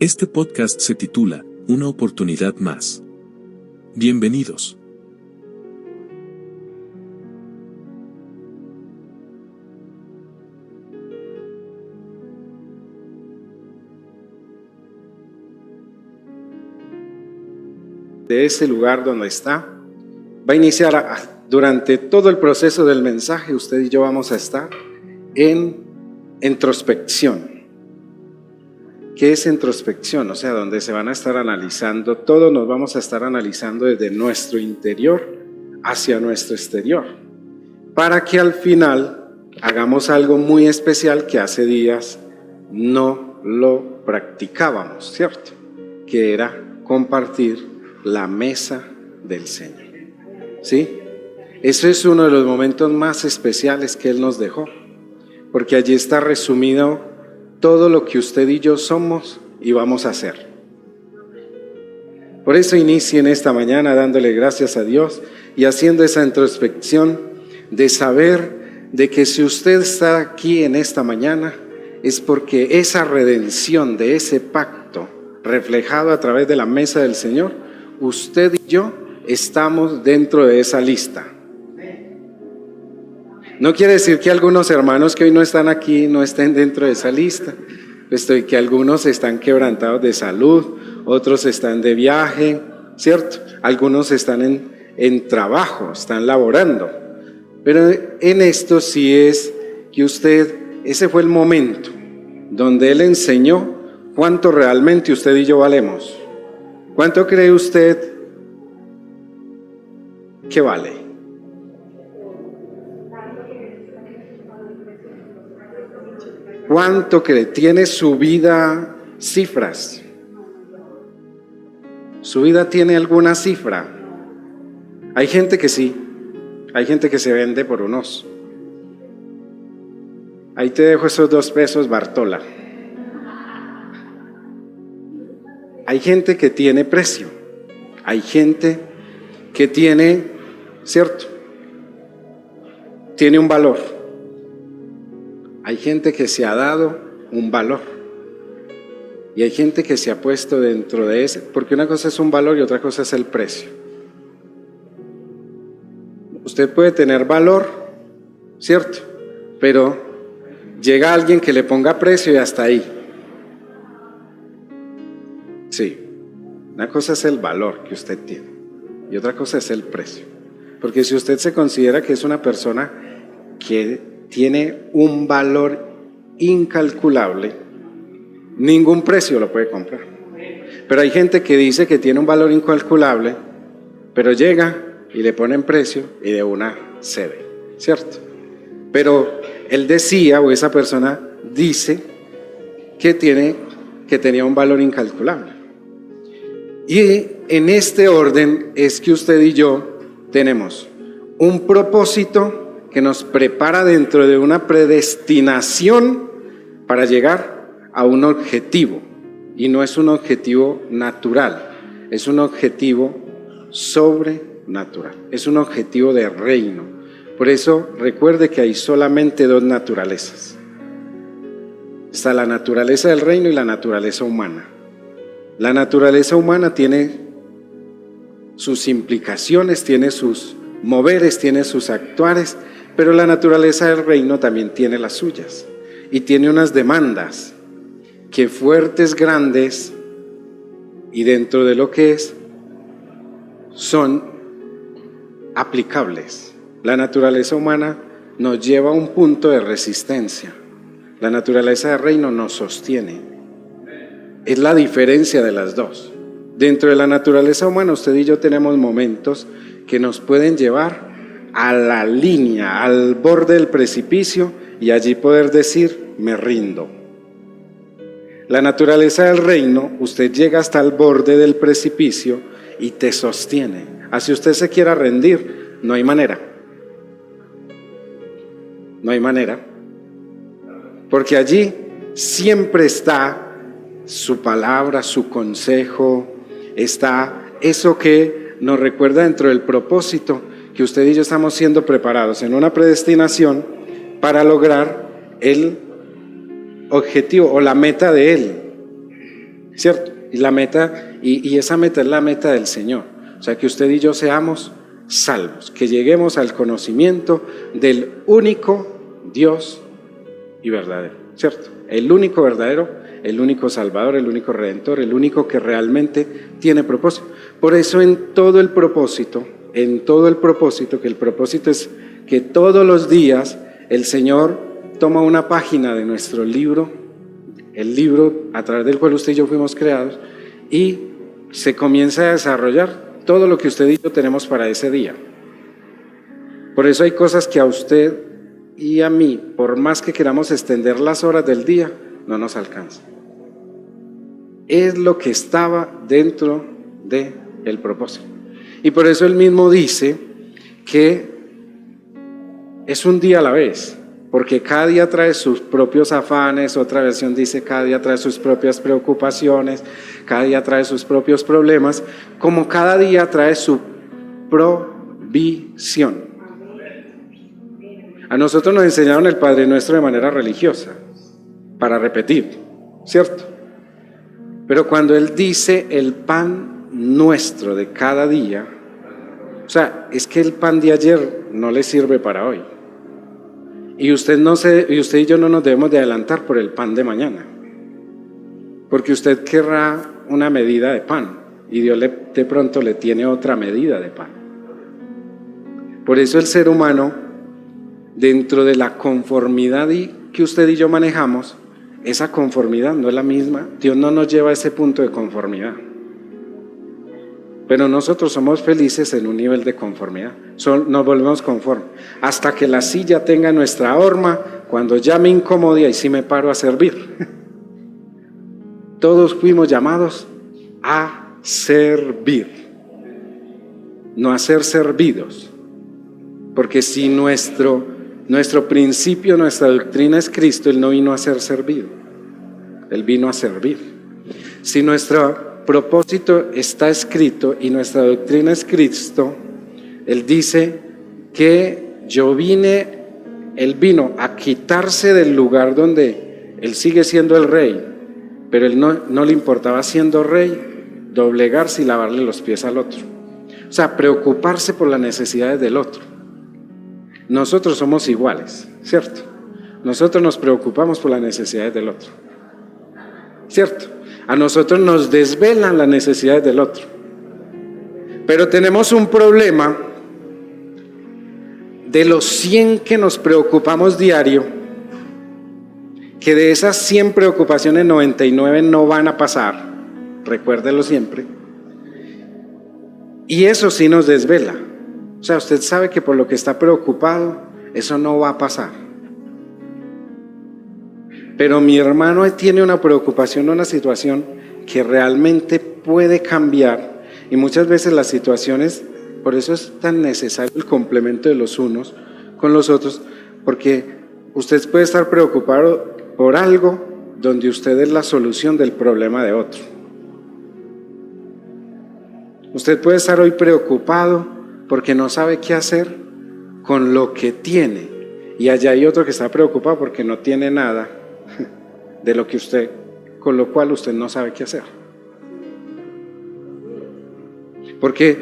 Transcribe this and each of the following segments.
Este podcast se titula Una oportunidad más. Bienvenidos. De ese lugar donde está, va a iniciar durante todo el proceso del mensaje. Usted y yo vamos a estar en introspección. ¿Qué es introspección? O sea, donde se van a estar analizando, todos nos vamos a estar analizando desde nuestro interior hacia nuestro exterior, para que al final hagamos algo muy especial que hace días no lo practicábamos, ¿cierto? Que era compartir la mesa del Señor, ¿sí? Ese es uno de los momentos más especiales que Él nos dejó, porque allí está resumido todo lo que usted y yo somos y vamos a hacer. Por eso inicien esta mañana dándole gracias a Dios y haciendo esa introspección de saber de que si usted está aquí en esta mañana es porque esa redención de ese pacto reflejado a través de la mesa del Señor, usted y yo estamos dentro de esa lista. No quiere decir que algunos hermanos que hoy no están aquí no estén dentro de esa lista, puesto que algunos están quebrantados de salud, otros están de viaje, ¿cierto? Algunos están en trabajo, están laborando. Pero en esto sí es que ese fue el momento donde Él enseñó cuánto realmente usted y yo valemos. ¿Cuánto cree usted que vale? ¿Cuánto cree? ¿Tiene su vida cifras? ¿Su vida tiene alguna cifra? Hay gente que sí, hay gente que se vende por unos. Ahí te dejo esos 2 pesos, Bartola. Hay gente que tiene precio, hay gente que tiene, ¿cierto? Tiene un valor. Hay gente que se ha dado un valor y hay gente que se ha puesto dentro de ese, porque una cosa es un valor y otra cosa es el precio. Usted puede tener valor, ¿cierto? Pero llega alguien que le ponga precio y hasta ahí. Sí, una cosa es el valor que usted tiene y otra cosa es el precio. Porque si usted se considera que es una persona que tiene un valor incalculable, ningún precio lo puede comprar. Pero hay gente que dice que tiene un valor incalculable, pero llega y le ponen precio y de una cede, ¿cierto? Pero él decía, o esa persona dice que tenía un valor incalculable. Y en este orden es que usted y yo tenemos un propósito que nos prepara dentro de una predestinación para llegar a un objetivo. Y no es un objetivo natural, es un objetivo sobrenatural, es un objetivo de reino. Por eso recuerde que hay solamente 2 naturalezas. Está la naturaleza del reino y la naturaleza humana. La naturaleza humana tiene sus implicaciones, tiene sus moveres, tiene sus actuares, pero la naturaleza del reino también tiene las suyas y tiene unas demandas que fuertes, grandes y dentro de lo que es, son aplicables. La naturaleza humana nos lleva a un punto de resistencia, la naturaleza del reino nos sostiene. Es la diferencia de las dos. Dentro de la naturaleza humana usted y yo tenemos momentos que nos pueden llevar a la línea, al borde del precipicio y allí poder decir, me rindo. La naturaleza del reino, usted llega hasta el borde del precipicio y te sostiene. Así usted se quiera rendir, no hay manera. No hay manera. Porque allí siempre está su palabra, su consejo, está eso que nos recuerda dentro del propósito que usted y yo estamos siendo preparados en una predestinación para lograr el objetivo o la meta de Él. ¿cierto? Y la meta, y esa meta es la meta del Señor. O sea, que usted y yo seamos salvos, que lleguemos al conocimiento del único Dios y verdadero, ¿cierto? El único verdadero, el único Salvador, el único Redentor, el único que realmente tiene propósito. Por eso en todo el propósito, que el propósito es que todos los días el Señor toma una página de nuestro libro, el libro a través del cual usted y yo fuimos creados, y se comienza a desarrollar todo lo que usted y yo tenemos para ese día. Por eso hay cosas que a usted y a mí, por más que queramos extender las horas del día, no nos alcanza. Es lo que estaba dentro del propósito. Y por eso él mismo dice que es un día a la vez, porque cada día trae sus propios afanes. Otra versión dice cada día trae sus propias preocupaciones, cada día trae sus propios problemas, como cada día trae su provisión. A nosotros nos enseñaron el Padre Nuestro de manera religiosa, para repetir, ¿cierto? Pero cuando Él dice el pan nuestro de cada día, o sea, es que el pan de ayer no le sirve para hoy. Y usted y yo no nos debemos de adelantar por el pan de mañana, porque usted querrá una medida de pan y Dios de pronto le tiene otra medida de pan. Por eso el ser humano, dentro de la conformidad que usted y yo manejamos, esa conformidad no es la misma. Dios no nos lleva a ese punto de conformidad, pero nosotros somos felices en un nivel de conformidad. Nos volvemos conformes hasta que la silla tenga nuestra horma, cuando ya me incomode y sí me paro a servir. Todos fuimos llamados a servir, no a ser servidos, porque si nuestro principio, nuestra doctrina es Cristo, Él no vino a ser servido, Él vino a servir. Si nuestro propósito está escrito y nuestra doctrina es Cristo, Él dice que Él vino a quitarse del lugar donde Él sigue siendo el rey, pero Él no le importaba, siendo rey, doblegarse y lavarle los pies al otro. O sea, preocuparse por las necesidades del otro. Nosotros somos iguales, ¿cierto? Nosotros nos preocupamos por las necesidades del otro, ¿cierto? A nosotros nos desvelan las necesidades del otro. Pero tenemos un problema: de los 100 que nos preocupamos diario, que de esas 100 preocupaciones 99 no van a pasar, recuérdelo siempre, y eso sí nos desvela. O sea, usted sabe que por lo que está preocupado, eso no va a pasar. Pero mi hermano tiene una preocupación, una situación que realmente puede cambiar, y muchas veces las situaciones, por eso es tan necesario el complemento de los unos con los otros, porque usted puede estar preocupado por algo donde usted es la solución del problema de otro. Usted puede estar hoy preocupado porque no sabe qué hacer con lo que tiene, y allá hay otro que está preocupado porque no tiene nada de lo que con lo cual usted no sabe qué hacer. Porque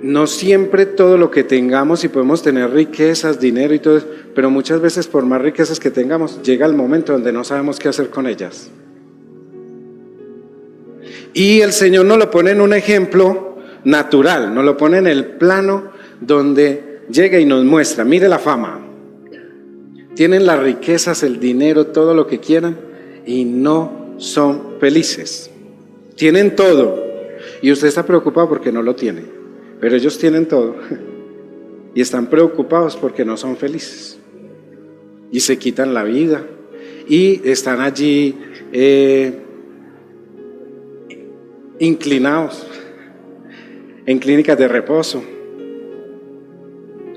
no siempre todo lo que tengamos, y podemos tener riquezas, dinero y todo eso, pero muchas veces por más riquezas que tengamos, llega el momento donde no sabemos qué hacer con ellas. Y el Señor nos lo pone en un ejemplo natural, nos lo pone en el plano donde llega y nos muestra: mire la fama, tienen las riquezas, el dinero, todo lo que quieran, y no son felices. Tienen todo y usted está preocupado porque no lo tiene, pero ellos tienen todo y están preocupados porque no son felices, y se quitan la vida y están allí inclinados en clínicas de reposo,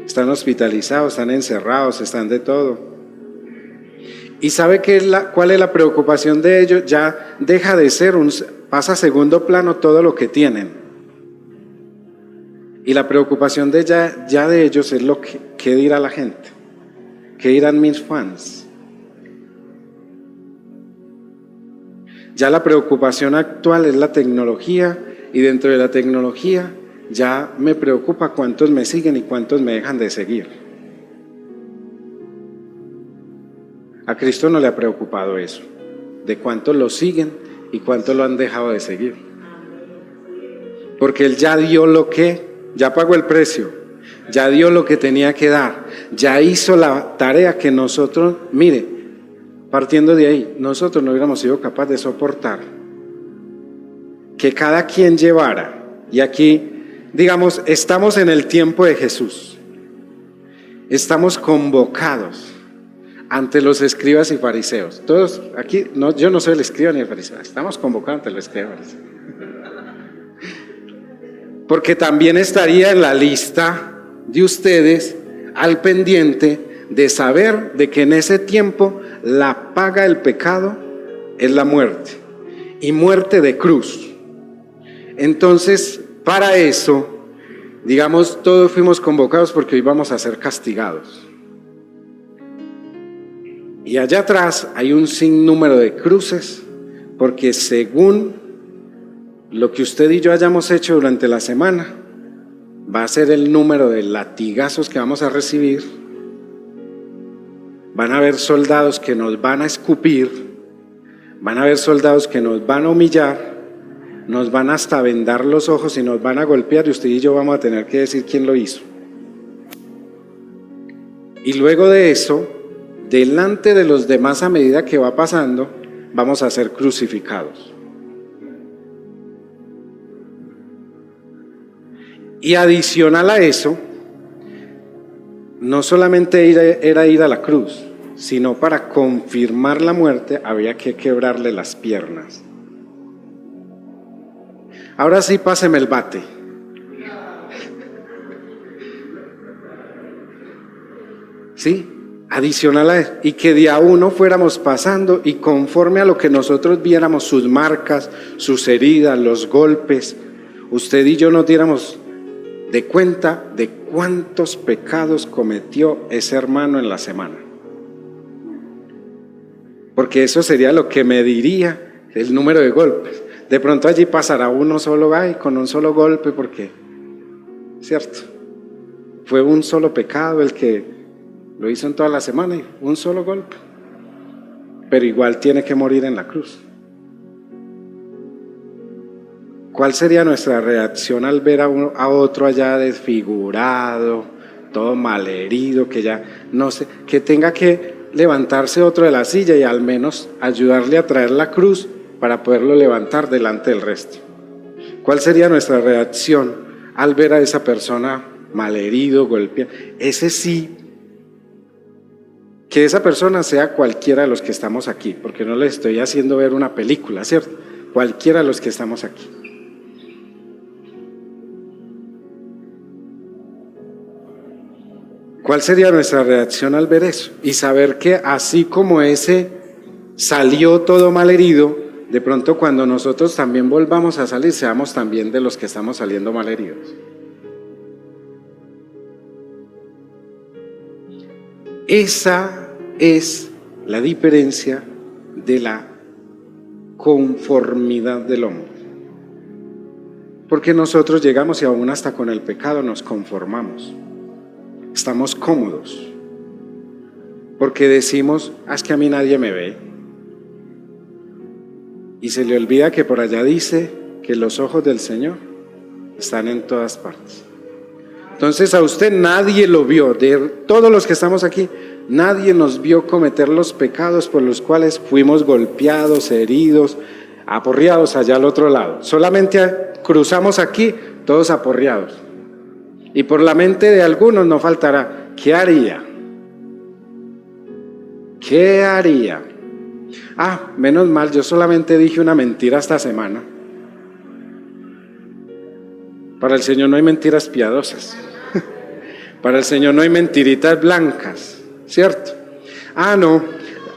están hospitalizados, están encerrados, están de todo. ¿Y sabe cuál es la preocupación de ellos? Ya deja de ser pasa a segundo plano todo lo que tienen. Y la preocupación ya de ellos es qué dirá la gente, qué dirán mis fans. Ya la preocupación actual es la tecnología, y dentro de la tecnología ya me preocupa cuántos me siguen y cuántos me dejan de seguir. A Cristo no le ha preocupado eso, de cuántos lo siguen y cuántos lo han dejado de seguir. Porque Él ya dio ya pagó el precio, ya dio lo que tenía que dar, ya hizo la tarea que nosotros, mire, partiendo de ahí, nosotros no hubiéramos sido capaces de soportar que cada quien llevara. Y aquí, digamos, estamos en el tiempo de Jesús, estamos convocados ante los escribas y fariseos. Todos aquí, no, yo no soy el escriba ni el fariseo, estamos convocados ante los escribas y fariseos. Porque también estaría en la lista de ustedes al pendiente de saber de que en ese tiempo la paga del pecado es la muerte, y muerte de cruz. Entonces, para eso, digamos, todos fuimos convocados porque íbamos a ser castigados. Y allá atrás hay un sinnúmero de cruces, porque según lo que usted y yo hayamos hecho durante la semana, va a ser el número de latigazos que vamos a recibir. Van a haber soldados que nos van a escupir, van a haber soldados que nos van a humillar, nos van hasta vendar los ojos y nos van a golpear, y usted y yo vamos a tener que decir quién lo hizo. Y luego de eso, delante de los demás, a medida que va pasando, vamos a ser crucificados. Y adicional a eso, no solamente era ir a la cruz, sino para confirmar la muerte había que quebrarle las piernas. Ahora sí, páseme el bate. ¿Sí? Adicional a eso, y que de a uno fuéramos pasando, y conforme a lo que nosotros viéramos, sus marcas, sus heridas, los golpes, usted y yo nos diéramos de cuenta de cuántos pecados cometió ese hermano en la semana. Porque eso sería lo que mediría el número de golpes. De pronto allí pasará uno solo, con un solo golpe, porque, ¿cierto? Fue un solo pecado el que lo hizo en toda la semana, y un solo golpe. Pero igual tiene que morir en la cruz. ¿Cuál sería nuestra reacción al ver a otro allá desfigurado, todo malherido, que ya no sé, que tenga que levantarse otro de la silla y al menos ayudarle a traer la cruz para poderlo levantar delante del resto? ¿Cuál sería nuestra reacción al ver a esa persona malherido, golpeado? Ese sí, que esa persona sea cualquiera de los que estamos aquí, porque no les estoy haciendo ver una película, ¿cierto? Cualquiera de los que estamos aquí. ¿Cuál sería nuestra reacción al ver eso? Y saber que así como ese salió todo malherido, de pronto cuando nosotros también volvamos a salir, seamos también de los que estamos saliendo malheridos. Esa es la diferencia de la conformidad del hombre. Porque nosotros llegamos y aún hasta con el pecado nos conformamos. Estamos cómodos. Porque decimos, es que a mí nadie me ve. Y se le olvida que por allá dice que los ojos del Señor están en todas partes. Entonces a usted nadie lo vio, de todos los que estamos aquí, nadie nos vio cometer los pecados por los cuales fuimos golpeados, heridos, aporreados allá al otro lado. Solamente cruzamos aquí, todos aporreados. Y por la mente de algunos no faltará, ¿qué haría? ¿Qué haría? Menos mal, yo solamente dije una mentira esta semana. Para el Señor no hay mentiras piadosas. Para el Señor no hay mentiritas blancas, ¿cierto? No,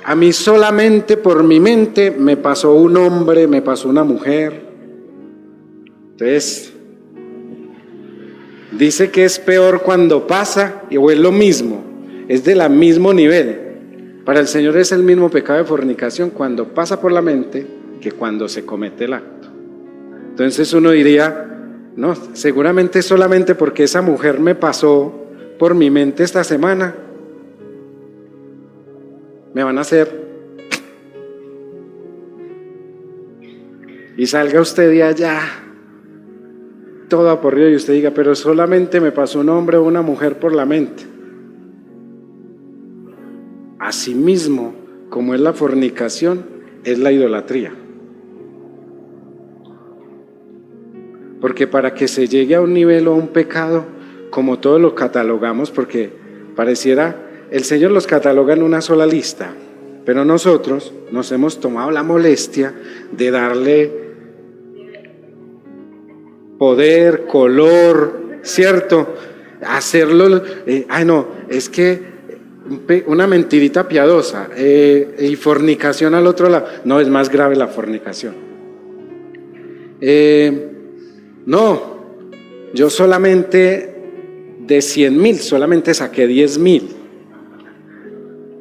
a mí solamente por mi mente me pasó un hombre, me pasó una mujer. Entonces, dice que es peor cuando pasa, o es lo mismo, es de la mismo nivel. Para el Señor es el mismo pecado de fornicación cuando pasa por la mente que cuando se comete el acto. Entonces uno diría, no, seguramente solamente porque esa mujer me pasó por mi mente esta semana, me van a hacer. Y salga usted de allá todo aporreado y usted diga, pero solamente me pasó un hombre o una mujer por la mente. Asimismo, como es la fornicación, es la idolatría. Porque para que se llegue a un nivel o a un pecado, como todos lo catalogamos, porque pareciera, el Señor los cataloga en una sola lista, pero nosotros nos hemos tomado la molestia de darle poder, color, ¿cierto? Hacerlo, no, es que una mentirita piadosa y fornicación al otro lado. No, es más grave la fornicación. No, yo solamente de 100,000, solamente saqué 10,000.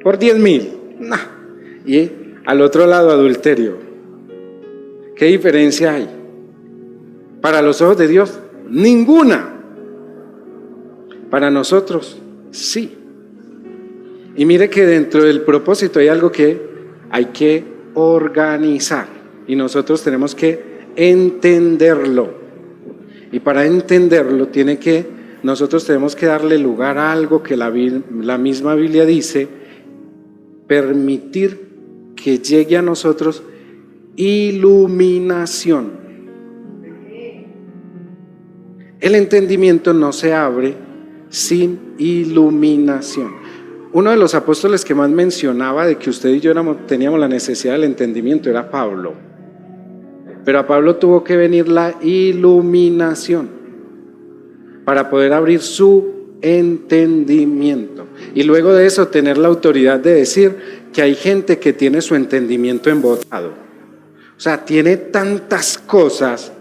Por 10,000, no. Y al otro lado, adulterio. ¿Qué diferencia hay? Para los ojos de Dios, ninguna. Para nosotros, sí. Y mire que dentro del propósito hay algo que hay que organizar. Y nosotros tenemos que entenderlo. Y para entenderlo nosotros tenemos que darle lugar a algo que la misma Biblia dice, permitir que llegue a nosotros iluminación. El entendimiento no se abre sin iluminación. Uno de los apóstoles que más mencionaba de que usted y yo teníamos la necesidad del entendimiento era Pablo. Pero a Pablo tuvo que venir la iluminación para poder abrir su entendimiento. Y luego de eso tener la autoridad de decir que hay gente que tiene su entendimiento embotado. O sea, tiene tantas cosas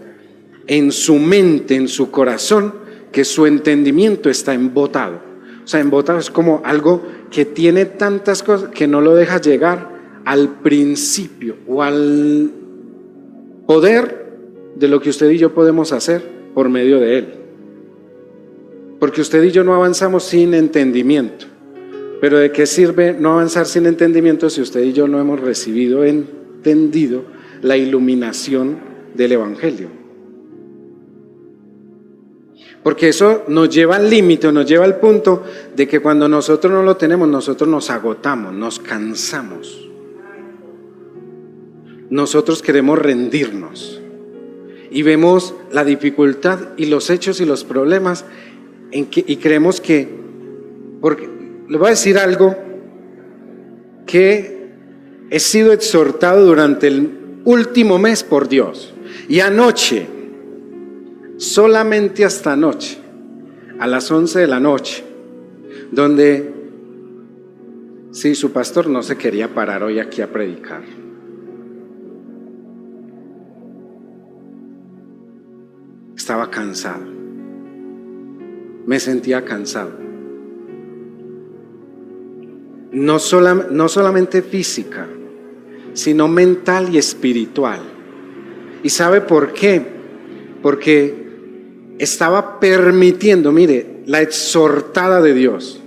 en su mente, en su corazón, que su entendimiento está embotado. O sea, embotado es como algo que tiene tantas cosas que no lo deja llegar al principio o al poder de lo que usted y yo podemos hacer por medio de él. Porque usted y yo no avanzamos sin entendimiento. Pero ¿de qué sirve no avanzar sin entendimiento si usted y yo no hemos entendido la iluminación del Evangelio? Porque eso nos lleva al límite, nos lleva al punto de que cuando nosotros no lo tenemos, nosotros nos agotamos, nos cansamos. Nosotros queremos rendirnos y vemos la dificultad y los hechos y los problemas y creemos que, porque le voy a decir algo que he sido exhortado durante el último mes por Dios, y anoche, solamente hasta anoche, a las 11 de la noche, donde sí, su pastor no se quería parar hoy aquí a predicar. Estaba cansado, me sentía cansado, no solamente física, sino mental y espiritual. ¿Y sabe por qué? Porque estaba permitiendo, mire, la exhortada de Dios,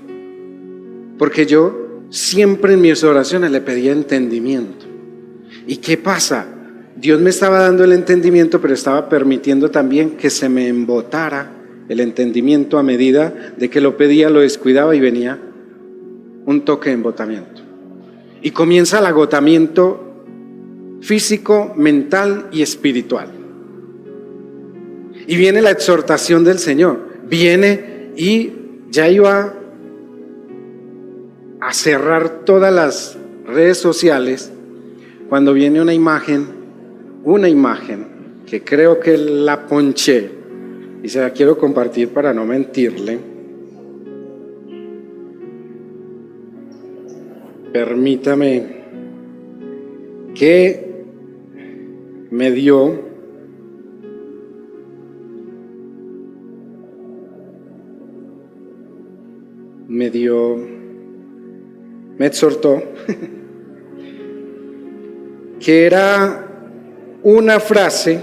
porque yo siempre en mis oraciones le pedía entendimiento. ¿Y qué pasa? Dios me estaba dando el entendimiento, pero estaba permitiendo también que se me embotara el entendimiento a medida de que lo pedía, lo descuidaba y venía un toque de embotamiento. Y comienza el agotamiento físico, mental y espiritual. Y viene la exhortación del Señor. Viene y ya iba a cerrar todas las redes sociales cuando viene una imagen que creo que la ponché y se la quiero compartir para no mentirle. Permítame que me exhortó que era una frase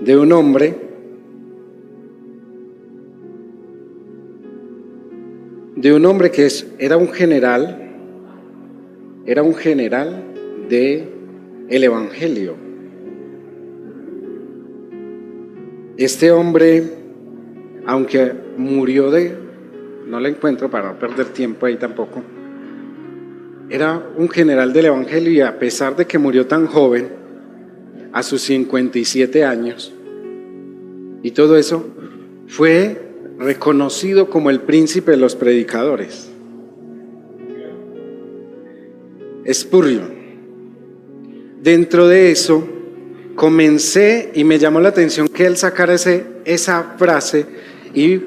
de un hombre que era un general del Evangelio. Este hombre, aunque murió no lo encuentro para no perder tiempo ahí tampoco, era un general del Evangelio, y a pesar de que murió tan joven, a sus 57 años, y todo eso, fue reconocido como el príncipe de los predicadores. Spurgeon. Dentro de eso, comencé y me llamó la atención que él sacara esa frase, y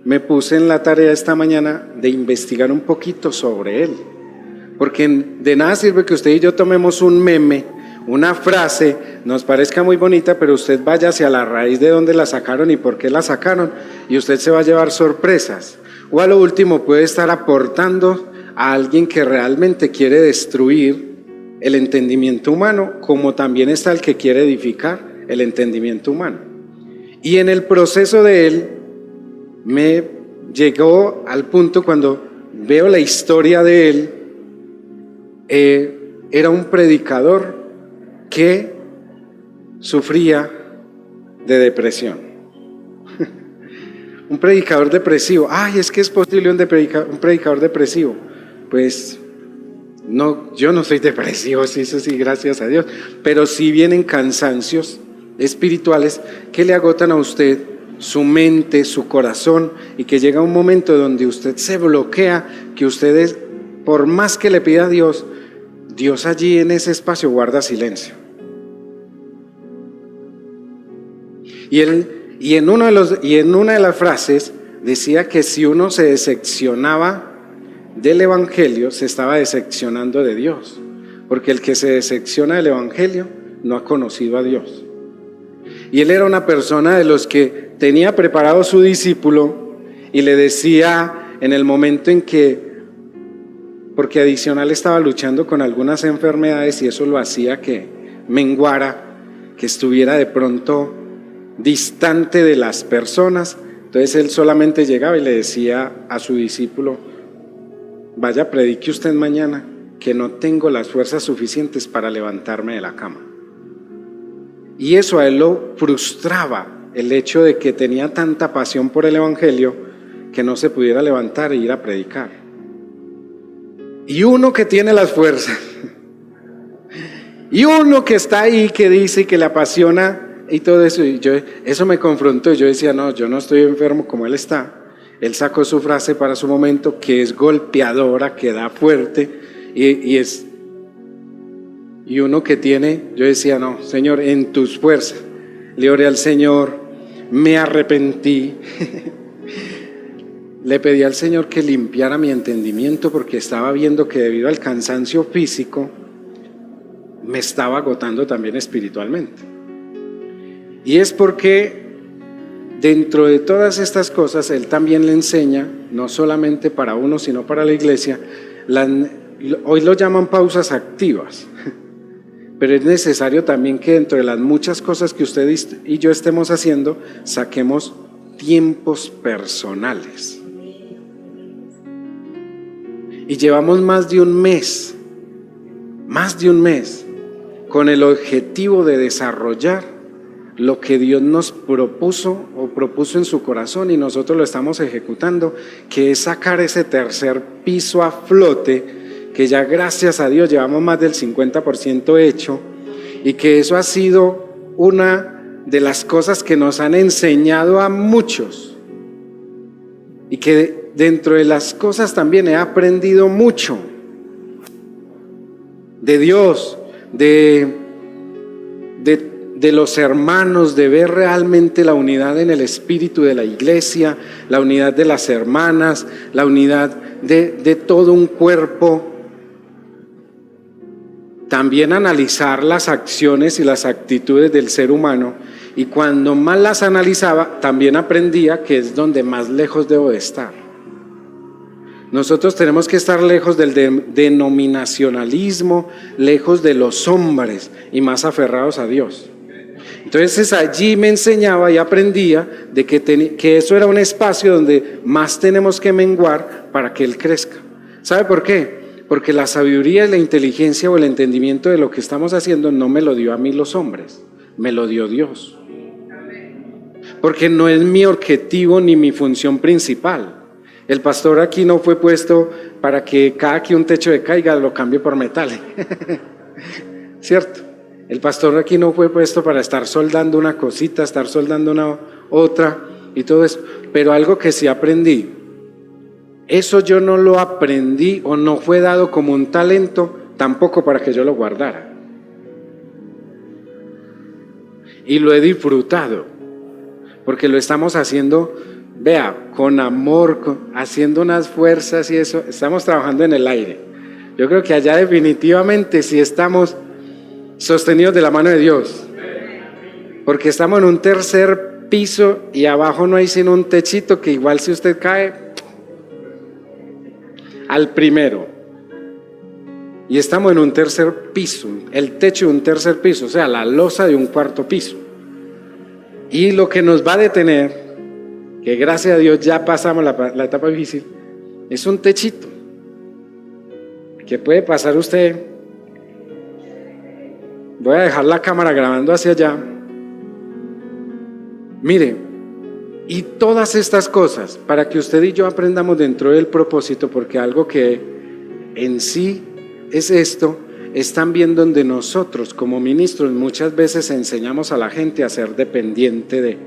me puse en la tarea esta mañana de investigar un poquito sobre él. Porque de nada sirve que usted y yo tomemos un meme, una frase, nos parezca muy bonita, pero usted vaya hacia la raíz de dónde la sacaron y por qué la sacaron, y usted se va a llevar sorpresas. O a lo último puede estar aportando a alguien que realmente quiere destruir el entendimiento humano, como también está el que quiere edificar el entendimiento humano. Y en el proceso de él, me llegó al punto cuando veo la historia de él. Era un predicador que sufría de depresión. Un predicador depresivo. Ay, es que es posible un predicador depresivo. Pues no, yo no soy depresivo, sí, eso sí, gracias a Dios. Pero sí vienen cansancios espirituales que le agotan a usted su mente, su corazón, y que llega un momento donde usted se bloquea, que ustedes, por más que le pida a Dios, Dios allí en ese espacio guarda silencio. Y en una de las frases decía que si uno se decepcionaba del Evangelio, se estaba decepcionando de Dios, porque el que se decepciona del Evangelio no ha conocido a Dios. Y él era una persona de los que tenía preparado su discípulo y le decía en el momento en que, porque adicional estaba luchando con algunas enfermedades y eso lo hacía que menguara, que estuviera de pronto distante de las personas. Entonces él solamente llegaba y le decía a su discípulo: vaya, predique usted mañana, que no tengo las fuerzas suficientes para levantarme de la cama. Y eso a él lo frustraba, el hecho de que tenía tanta pasión por el Evangelio que no se pudiera levantar e ir a predicar. Y uno que tiene las fuerzas, y uno que está ahí, que dice que le apasiona y todo eso, y eso me confrontó. Yo decía, no, yo no estoy enfermo como él está. Él sacó su frase para su momento, que es golpeadora, que da fuerte, y uno que tiene, yo decía, no, Señor, en tus fuerzas. Le oré al Señor, me arrepentí. Le pedí al Señor que limpiara mi entendimiento, porque estaba viendo que debido al cansancio físico me estaba agotando también espiritualmente. Y es porque dentro de todas estas cosas Él también le enseña, no solamente para uno sino para la iglesia, hoy lo llaman pausas activas, pero es necesario también que dentro de las muchas cosas que usted y yo estemos haciendo, saquemos tiempos personales. Y llevamos más de un mes con el objetivo de desarrollar lo que Dios nos propuso en su corazón, y nosotros lo estamos ejecutando, que es sacar ese tercer piso a flote, que ya gracias a Dios llevamos más del 50% hecho, y que eso ha sido una de las cosas que nos han enseñado a muchos, y que dentro de las cosas también he aprendido mucho de Dios, de los hermanos, de ver realmente la unidad en el espíritu de la iglesia, la unidad de las hermanas, la unidad de todo un cuerpo. También analizar las acciones y las actitudes del ser humano, y cuando más las analizaba, también aprendía que es donde más lejos debo de estar. Nosotros tenemos que estar lejos del denominacionalismo, lejos de los hombres y más aferrados a Dios. Entonces allí me enseñaba y aprendía de que eso era un espacio donde más tenemos que menguar para que Él crezca. ¿Sabe por qué? Porque la sabiduría y la inteligencia o el entendimiento de lo que estamos haciendo no me lo dio a mí los hombres, me lo dio Dios. Porque no es mi objetivo ni mi función principal. El pastor aquí no fue puesto para que cada que un techo de caiga lo cambie por metal. ¿Cierto? El pastor aquí no fue puesto para estar soldando una cosita, estar soldando una otra y todo eso. Pero algo que sí aprendí, eso yo no lo aprendí o no fue dado como un talento tampoco para que yo lo guardara. Y lo he disfrutado, porque lo estamos haciendo, vea, con amor, haciendo unas fuerzas y eso, estamos trabajando en el aire. Yo creo que allá definitivamente sí estamos sostenidos de la mano de Dios, porque estamos en un tercer piso y abajo no hay sino un techito que igual si usted cae al primero, y estamos en un tercer piso, el techo de un tercer piso, o sea, la losa de un cuarto piso, y lo que nos va a detener, que gracias a Dios ya pasamos la etapa difícil, es un techito que puede pasar usted. Voy a dejar la cámara grabando hacia allá. Mire, y todas estas cosas para que usted y yo aprendamos dentro del propósito, porque algo que en sí es esto, es también donde nosotros como ministros muchas veces enseñamos a la gente a ser dependiente de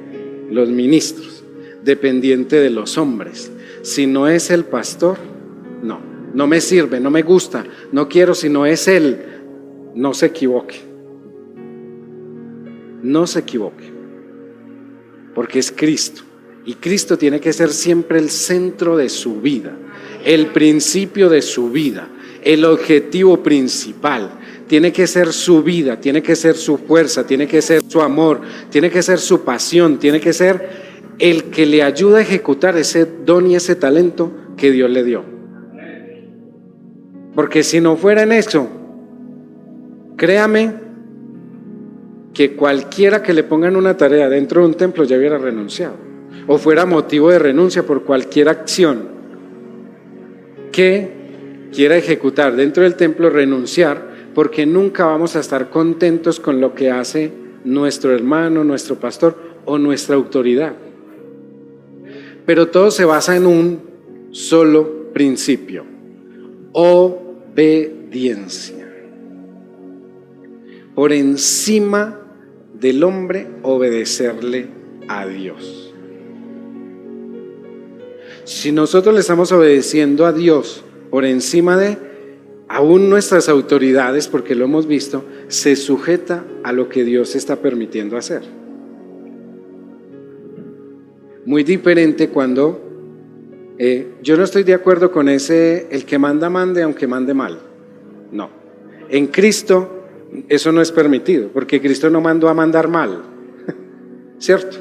los ministros, dependiente de los hombres. Si no es el pastor, no me sirve, no me gusta, no quiero, si no es él, no se equivoque. No se equivoque, porque es Cristo, y Cristo tiene que ser siempre el centro de su vida, el principio de su vida, el objetivo principal. Tiene que ser su vida, tiene que ser su fuerza, tiene que ser su amor, tiene que ser su pasión, tiene que ser el que le ayuda a ejecutar ese don y ese talento que Dios le dio. Porque si no fuera en eso, créame que cualquiera que le pongan una tarea dentro de un templo ya hubiera renunciado, o fuera motivo de renuncia por cualquier acción que quiera ejecutar dentro del templo, renunciar, porque nunca vamos a estar contentos con lo que hace nuestro hermano, nuestro pastor o nuestra autoridad. Pero todo se basa en un solo principio: obediencia. Por encima del hombre, obedecerle a Dios. Si nosotros le estamos obedeciendo a Dios por encima de aún nuestras autoridades, porque lo hemos visto, se sujeta a lo que Dios está permitiendo hacer. Muy diferente cuando yo no estoy de acuerdo con ese, el que manda mande aunque mande mal. No, en Cristo eso no es permitido, porque Cristo no mandó a mandar mal, ¿cierto?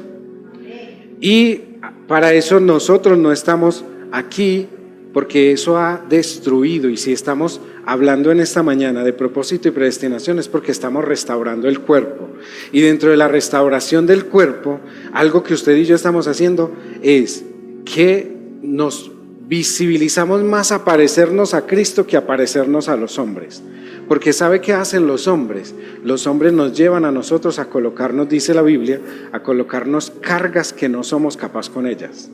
Y para eso nosotros no estamos aquí, porque eso ha destruido. Y si estamos hablando en esta mañana de propósito y predestinación, es porque estamos restaurando el cuerpo. Y dentro de la restauración del cuerpo, algo que usted y yo estamos haciendo es que nos visibilizamos más a parecernos a Cristo que a parecernos a los hombres. Porque ¿sabe qué hacen los hombres? Los hombres nos llevan a nosotros a colocarnos, dice la Biblia, a colocarnos cargas que no somos capaces con ellas,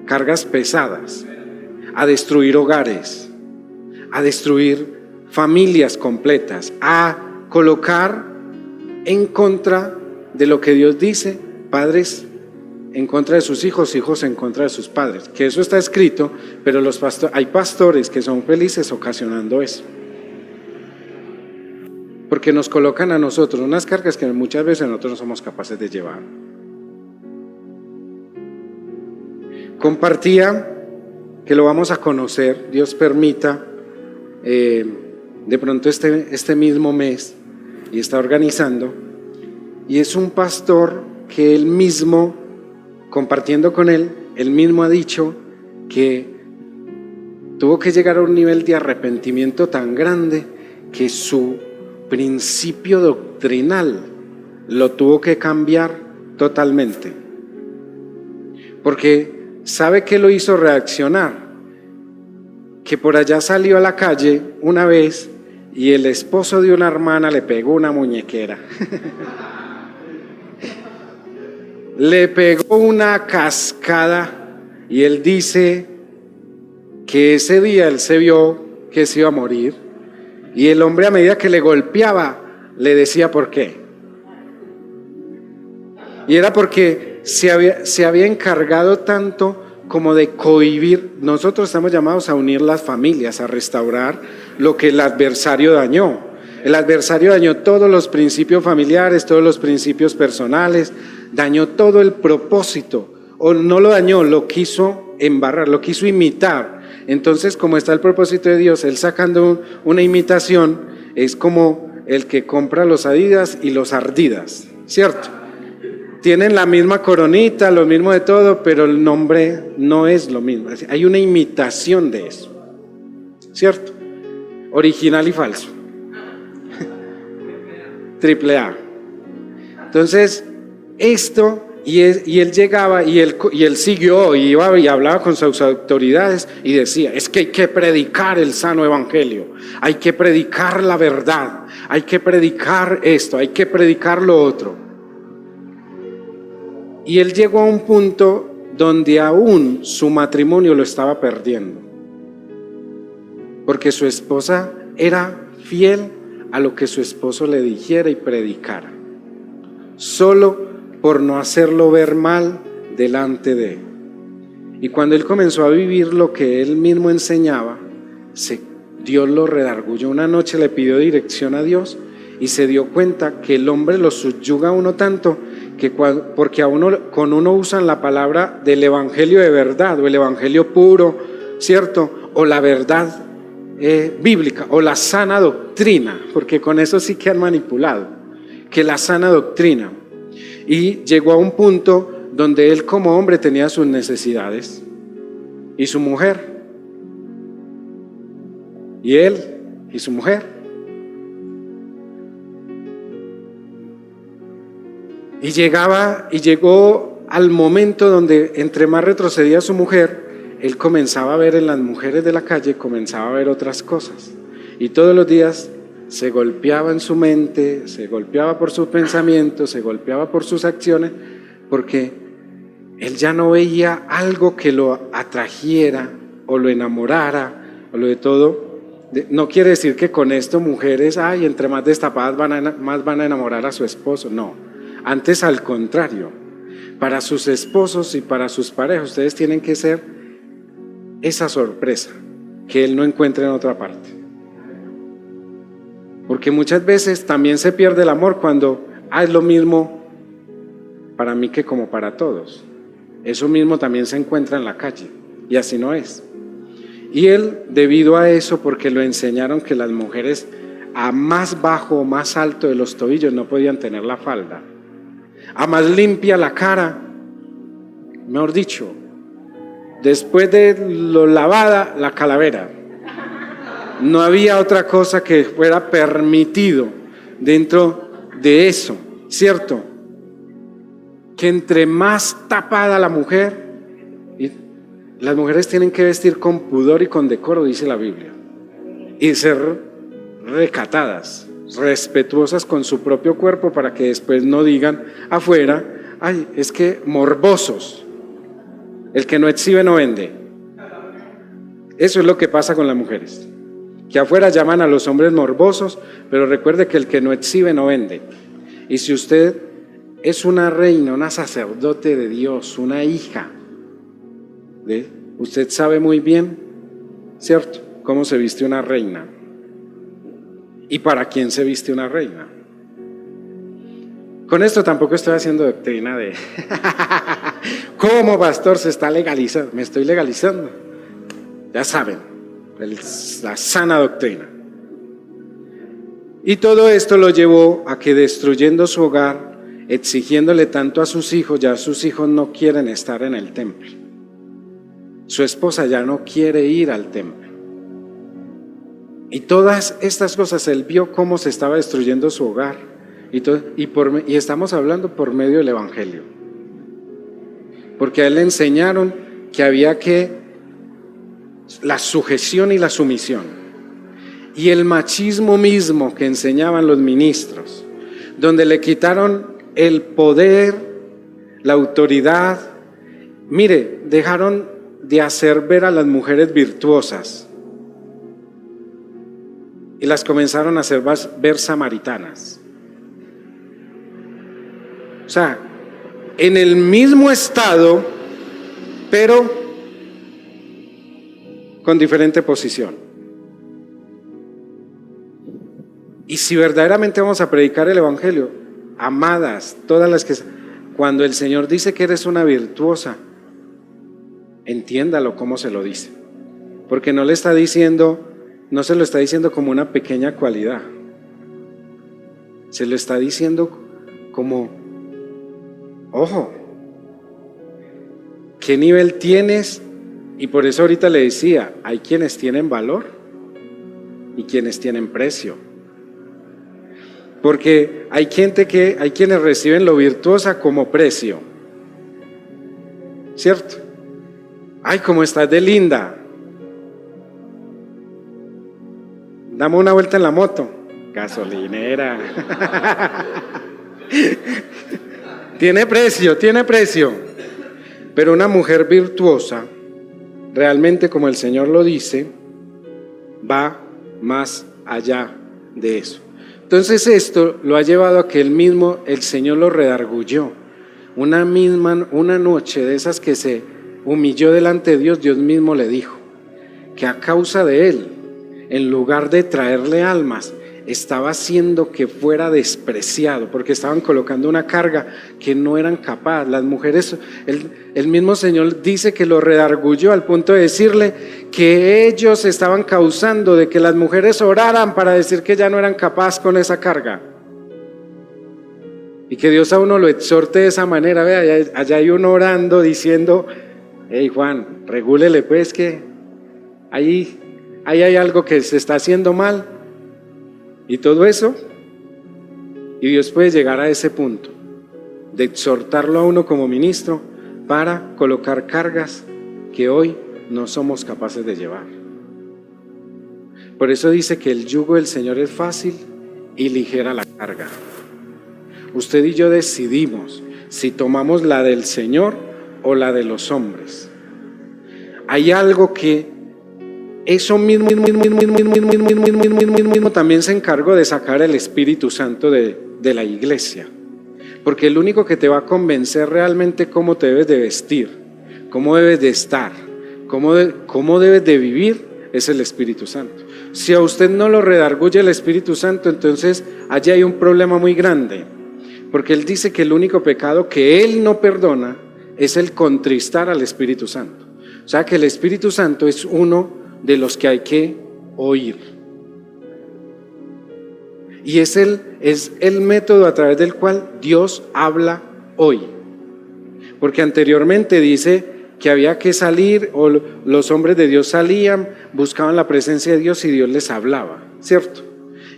cargas pesadas, a destruir hogares, a destruir familias completas, a colocar en contra de lo que Dios dice, padres en contra de sus hijos, hijos en contra de sus padres, que eso está escrito, pero hay pastores que son felices ocasionando eso. Porque nos colocan a nosotros unas cargas que muchas veces nosotros no somos capaces de llevar. Compartía que lo vamos a conocer, Dios permita, de pronto este mismo mes, y está organizando, y es un pastor que él mismo, compartiendo con él, él mismo ha dicho que Tuvo que llegar a un nivel de arrepentimiento tan grande que su principio doctrinal lo tuvo que cambiar totalmente. Porque ¿sabe qué lo hizo reaccionar? Que por allá salió a la calle una vez y el esposo de una hermana le pegó una muñequera. Le pegó una cascada y él dice que ese día él se vio que se iba a morir y el hombre, a medida que le golpeaba, le decía por qué. Y era porque se había encargado tanto como de cohibir. Nosotros estamos llamados a unir las familias, a restaurar lo que el adversario dañó. El adversario dañó todos los principios familiares, todos los principios personales, dañó todo el propósito, o no lo dañó, lo quiso embarrar, lo quiso imitar. Entonces, como está el propósito de Dios, él sacando una imitación, es como el que compra los Adidas y los Ardidas, ¿cierto? Tienen la misma coronita, lo mismo de todo, pero el nombre no es lo mismo. Hay una imitación de eso, ¿cierto? Original y falso. Triple A. Entonces, esto, y él llegaba y él siguió, y iba y hablaba con sus autoridades y decía, es que hay que predicar el sano evangelio, hay que predicar la verdad, hay que predicar esto, hay que predicar lo otro. Y él llegó a un punto donde aún su matrimonio lo estaba perdiendo, porque su esposa era fiel a lo que su esposo le dijera y predicara, solo por no hacerlo ver mal delante de él. Y cuando él comenzó a vivir lo que él mismo enseñaba, Dios lo redarguyó. Una noche le pidió dirección a Dios y se dio cuenta que el hombre lo subyuga a uno tanto que porque con uno usan la palabra del evangelio de verdad o el evangelio puro, ¿cierto? O la verdad bíblica o la sana doctrina, porque con eso sí que han manipulado, que la sana doctrina. Y llegó a un punto donde él como hombre tenía sus necesidades y su mujer, y él y su mujer. Y llegó al momento donde entre más retrocedía su mujer, él comenzaba a ver en las mujeres de la calle, comenzaba a ver otras cosas. Y todos los días se golpeaba en su mente, se golpeaba por sus pensamientos, se golpeaba por sus acciones, porque él ya no veía algo que lo atrajera o lo enamorara o lo de todo. No quiere decir que con esto mujeres, entre más destapadas más van a enamorar a su esposo, no. Antes, al contrario, para sus esposos y para sus parejas, ustedes tienen que ser esa sorpresa que él no encuentra en otra parte. Porque muchas veces también se pierde el amor cuando es lo mismo para mí que como para todos. Eso mismo también se encuentra en la calle y así no es. Y él, debido a eso, porque lo enseñaron que las mujeres a más bajo o más alto de los tobillos no podían tener la falda, a más limpia la cara, mejor dicho, después de lo lavada, la calavera. No había otra cosa que fuera permitido dentro de eso, ¿cierto? Que entre más tapada la mujer, las mujeres tienen que vestir con pudor y con decoro, dice la Biblia, y ser recatadas, respetuosas con su propio cuerpo, para que después no digan afuera, es que morbosos, el que no exhibe no vende. Eso es lo que pasa con las mujeres, que afuera llaman a los hombres morbosos, pero recuerde que el que no exhibe no vende. Y si usted es una reina, una sacerdote de Dios, una hija, usted sabe muy bien, ¿cierto?, cómo se viste una reina y para quién se viste una reina. Con esto tampoco estoy haciendo doctrina de cómo pastor se está legalizando. Me estoy legalizando, ya saben, la sana doctrina. Y todo esto lo llevó a que, destruyendo su hogar, exigiéndole tanto a sus hijos, ya sus hijos no quieren estar en el templo. Su esposa ya no quiere ir al templo. Y todas estas cosas, él vio cómo se estaba destruyendo su hogar. Y estamos hablando por medio del Evangelio. Porque a él le enseñaron que había la sujeción y la sumisión. Y el machismo mismo que enseñaban los ministros, donde le quitaron el poder, la autoridad. Mire, dejaron de hacer ver a las mujeres virtuosas y las comenzaron a hacer ver samaritanas. O sea, en el mismo estado, pero con diferente posición. Y si verdaderamente vamos a predicar el Evangelio, amadas, todas las que... Cuando el Señor dice que eres una virtuosa, entiéndalo cómo se lo dice. Porque no se lo está diciendo como una pequeña cualidad. Se lo está diciendo como, ojo, ¿qué nivel tienes? Y por eso ahorita le decía, hay quienes tienen valor y quienes tienen precio. Porque hay quienes reciben lo virtuosa como precio, ¿cierto? Ay, cómo estás de linda. Dame una vuelta en la moto. Gasolinera. Tiene precio. Pero una mujer virtuosa, realmente como el Señor lo dice, va más allá de eso. Entonces esto lo ha llevado a que el Señor lo redarguyó. Una noche de esas que se humilló delante de Dios, Dios mismo le dijo que a causa de él, en lugar de traerle almas, estaba haciendo que fuera despreciado, porque estaban colocando una carga que no eran capaces. Las mujeres, el mismo Señor dice que lo redarguyó al punto de decirle que ellos estaban causando de que las mujeres oraran para decir que ya no eran capaces con esa carga. Y que Dios a uno lo exhorte de esa manera. Vea, allá hay uno orando diciendo, hey Juan, regúlele pues que ahí hay algo que se está haciendo mal. Y todo eso, y Dios puede llegar a ese punto de exhortarlo a uno como ministro para colocar cargas que hoy no somos capaces de llevar. Por eso dice que el yugo del Señor es fácil y ligera la carga. Usted y yo decidimos si tomamos la del Señor o la de los hombres. Hay algo que eso mismo también se encargó de sacar el Espíritu Santo de la iglesia. Porque el único que te va a convencer realmente cómo te debes de vestir, cómo debes de estar, cómo debes de vivir, es el Espíritu Santo. Si a usted no lo redarguye el Espíritu Santo, entonces allí hay un problema muy grande. Porque Él dice que el único pecado que Él no perdona es el contristar al Espíritu Santo. O sea que el Espíritu Santo es uno de los que hay que oír. Y es el método a través del cual Dios habla hoy. Porque anteriormente dice que había que salir, o los hombres de Dios salían, buscaban la presencia de Dios y Dios les hablaba, ¿cierto?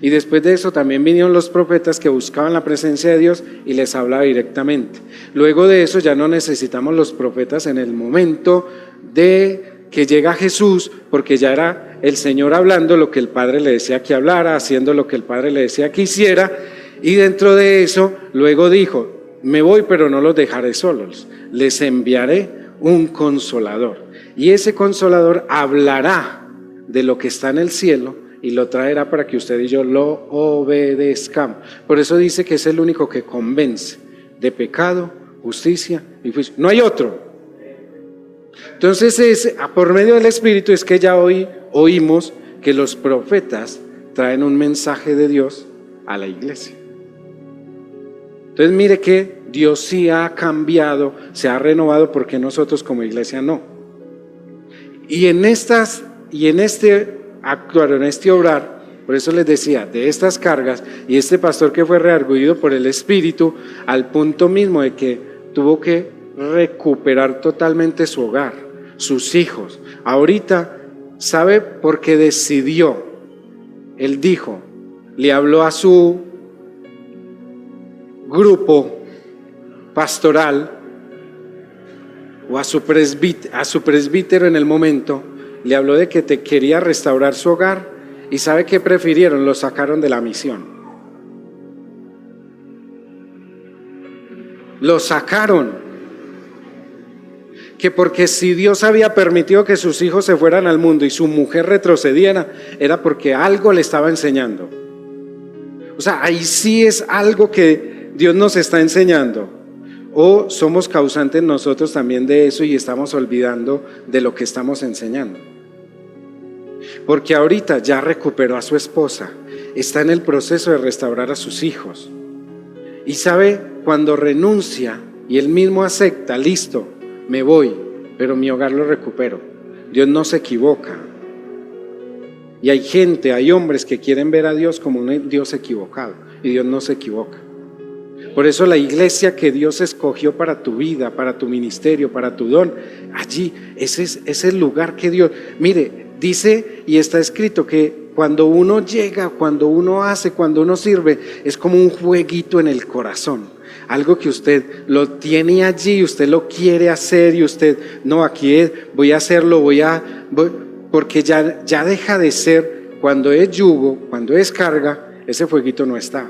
Y después de eso también vinieron los profetas que buscaban la presencia de Dios y les hablaba directamente. Luego de eso ya no necesitamos los profetas en el momento de que llega Jesús, porque ya era el Señor hablando lo que el Padre le decía que hablara, haciendo lo que el Padre le decía que hiciera. Y dentro de eso luego dijo, me voy pero no los dejaré solos, les enviaré un consolador, y ese consolador hablará de lo que está en el cielo y lo traerá para que usted y yo lo obedezcamos. Por eso dice que es el único que convence de pecado, justicia y juicio. No hay otro. Entonces por medio del Espíritu es que ya hoy oímos que los profetas traen un mensaje de Dios a la iglesia. Entonces mire que Dios sí ha cambiado, se ha renovado, porque nosotros como iglesia no. Y en este actuar, en este obrar, por eso les decía, de estas cargas, y este pastor que fue redargüido por el Espíritu al punto mismo de que tuvo que recuperar totalmente su hogar, sus hijos. Ahorita, ¿sabe? Porque decidió Él dijo, le habló a su grupo pastoral o a su presbítero en el momento, le habló de que te quería restaurar su hogar, y ¿sabe qué prefirieron? Lo sacaron de la misión. Lo sacaron. Que porque si Dios había permitido que sus hijos se fueran al mundo y su mujer retrocediera, era porque algo le estaba enseñando. O sea, ahí sí es algo que Dios nos está enseñando. O somos causantes nosotros también de eso y estamos olvidando de lo que estamos enseñando. Porque ahorita ya recuperó a su esposa, está en el proceso de restaurar a sus hijos. Y sabe, cuando renuncia y él mismo acepta, listo, me voy, pero mi hogar lo recupero. Dios no se equivoca. Y hay gente, hay hombres que quieren ver a Dios como un Dios equivocado, y Dios no se equivoca. Por eso la iglesia que Dios escogió para tu vida, para tu ministerio, para tu don, allí, ese es el lugar que Dios... Mire, dice y está escrito que cuando uno llega, cuando uno hace, cuando uno sirve, es como un jueguito en el corazón. Algo que usted lo tiene allí, usted lo quiere hacer y usted, no, aquí voy a hacerlo, porque ya deja de ser, cuando es yugo, cuando es carga, ese fueguito no está.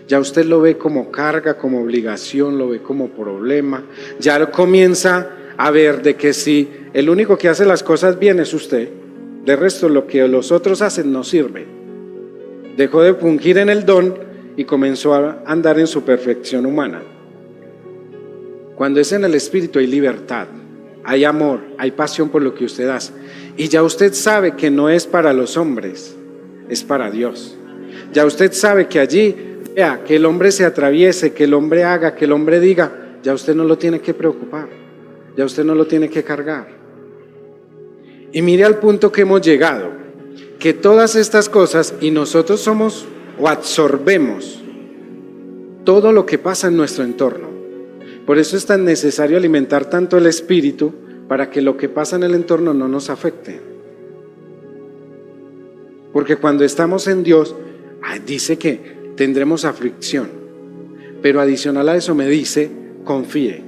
Ya usted lo ve como carga, como obligación, lo ve como problema, ya lo comienza a ver de que si el único que hace las cosas bien es usted, de resto lo que los otros hacen no sirve. Dejó de fungir en el don y comenzó a andar en su perfección humana. Cuando es en el Espíritu hay libertad, hay amor, hay pasión por lo que usted hace. Y ya usted sabe que no es para los hombres, es para Dios. Ya usted sabe que allí, vea, que el hombre se atraviese, que el hombre haga, que el hombre diga, ya usted no lo tiene que preocupar, ya usted no lo tiene que cargar. Y mire al punto que hemos llegado, que todas estas cosas, y nosotros somos o absorbemos todo lo que pasa en nuestro entorno. Por eso es tan necesario alimentar tanto el espíritu, para que lo que pasa en el entorno no nos afecte. Porque cuando estamos en Dios, dice que tendremos aflicción, pero adicional a eso me dice, confíe.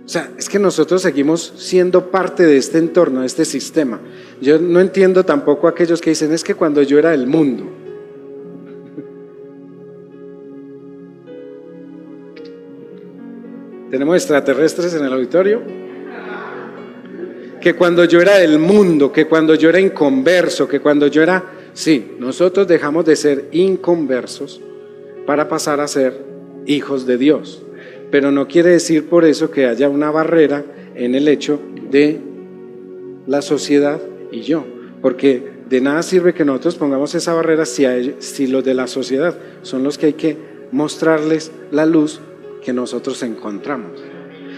O sea, es que nosotros seguimos siendo parte de este entorno, de este sistema. Yo no entiendo tampoco a aquellos que dicen, es que cuando yo era del mundo. ¿Tenemos extraterrestres en el auditorio? Que cuando yo era del mundo, que cuando yo era inconverso, que cuando yo era... Sí, nosotros dejamos de ser inconversos para pasar a ser hijos de Dios. Pero no quiere decir por eso que haya una barrera en el hecho de la sociedad y yo, porque de nada sirve que nosotros pongamos esa barrera si los de la sociedad son los que hay que mostrarles la luz que nosotros encontramos.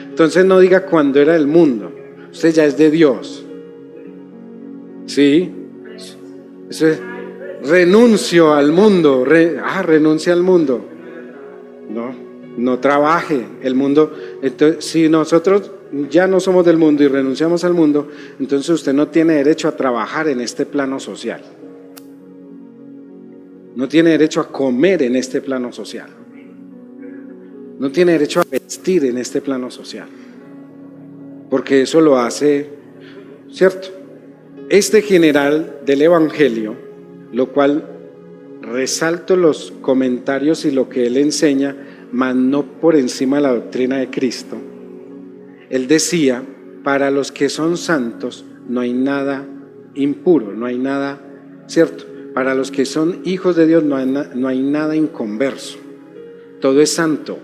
Entonces no diga cuando era del mundo, usted ya es de Dios. ¿Sí? Eso es, renuncio al mundo, renuncia al mundo. No trabaje el mundo. Entonces, si nosotros ya no somos del mundo y renunciamos al mundo, entonces usted no tiene derecho a trabajar en este plano social. No tiene derecho a comer en este plano social. No tiene derecho a vestir en este plano social. Porque eso lo hace, ¿cierto? Este general del Evangelio, lo cual resalto los comentarios y lo que él enseña, mas no por encima de la doctrina de Cristo. Él decía, para los que son santos no hay nada impuro, no hay nada, ¿cierto? Para los que son hijos de Dios no hay nada inconverso, todo es santo.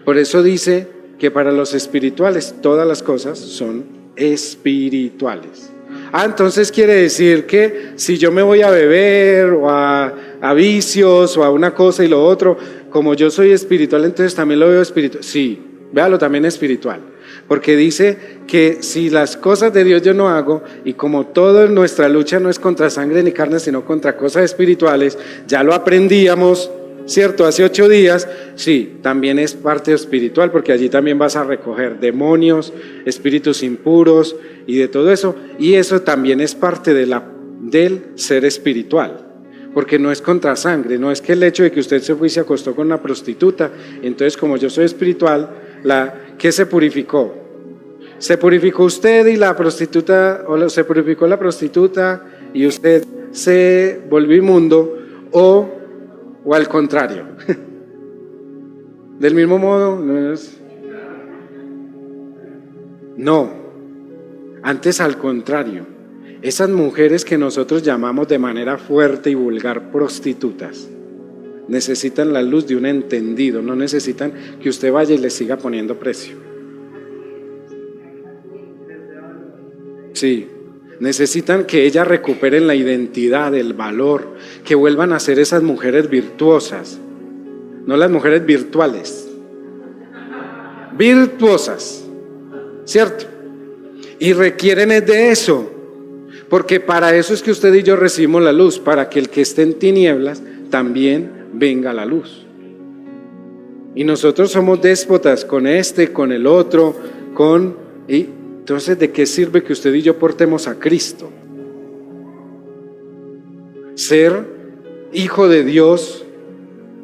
Por eso dice que para los espirituales todas las cosas son espirituales. Entonces quiere decir que si yo me voy a beber o a vicios o a una cosa y lo otro, como yo soy espiritual, entonces también lo veo espiritual. Sí, véalo también espiritual, porque dice que si las cosas de Dios yo no hago, y como toda nuestra lucha no es contra sangre ni carne, sino contra cosas espirituales, ya lo aprendíamos ¿cierto? Hace 8 días, sí, también es parte espiritual, porque allí también vas a recoger demonios, espíritus impuros y de todo eso, y eso también es parte del ser espiritual, porque no es contra sangre, no es que el hecho de que usted se fue y se acostó con una prostituta, entonces como yo soy espiritual, ¿qué se purificó? ¿Se purificó usted y la prostituta, o se purificó la prostituta y usted se volvió inmundo, o al contrario? Del mismo modo, no, antes al contrario, esas mujeres que nosotros llamamos de manera fuerte y vulgar prostitutas, necesitan la luz de un entendido, no necesitan que usted vaya y les siga poniendo precio. Sí, necesitan que ellas recuperen la identidad, el valor, que vuelvan a ser esas mujeres virtuosas, no las mujeres virtuales, virtuosas, ¿cierto? Y requieren es de eso, porque para eso es que usted y yo recibimos la luz, para que el que esté en tinieblas también venga a la luz. Y nosotros somos déspotas con este, con el otro, y entonces, ¿de qué sirve que usted y yo portemos a Cristo? Ser hijo de Dios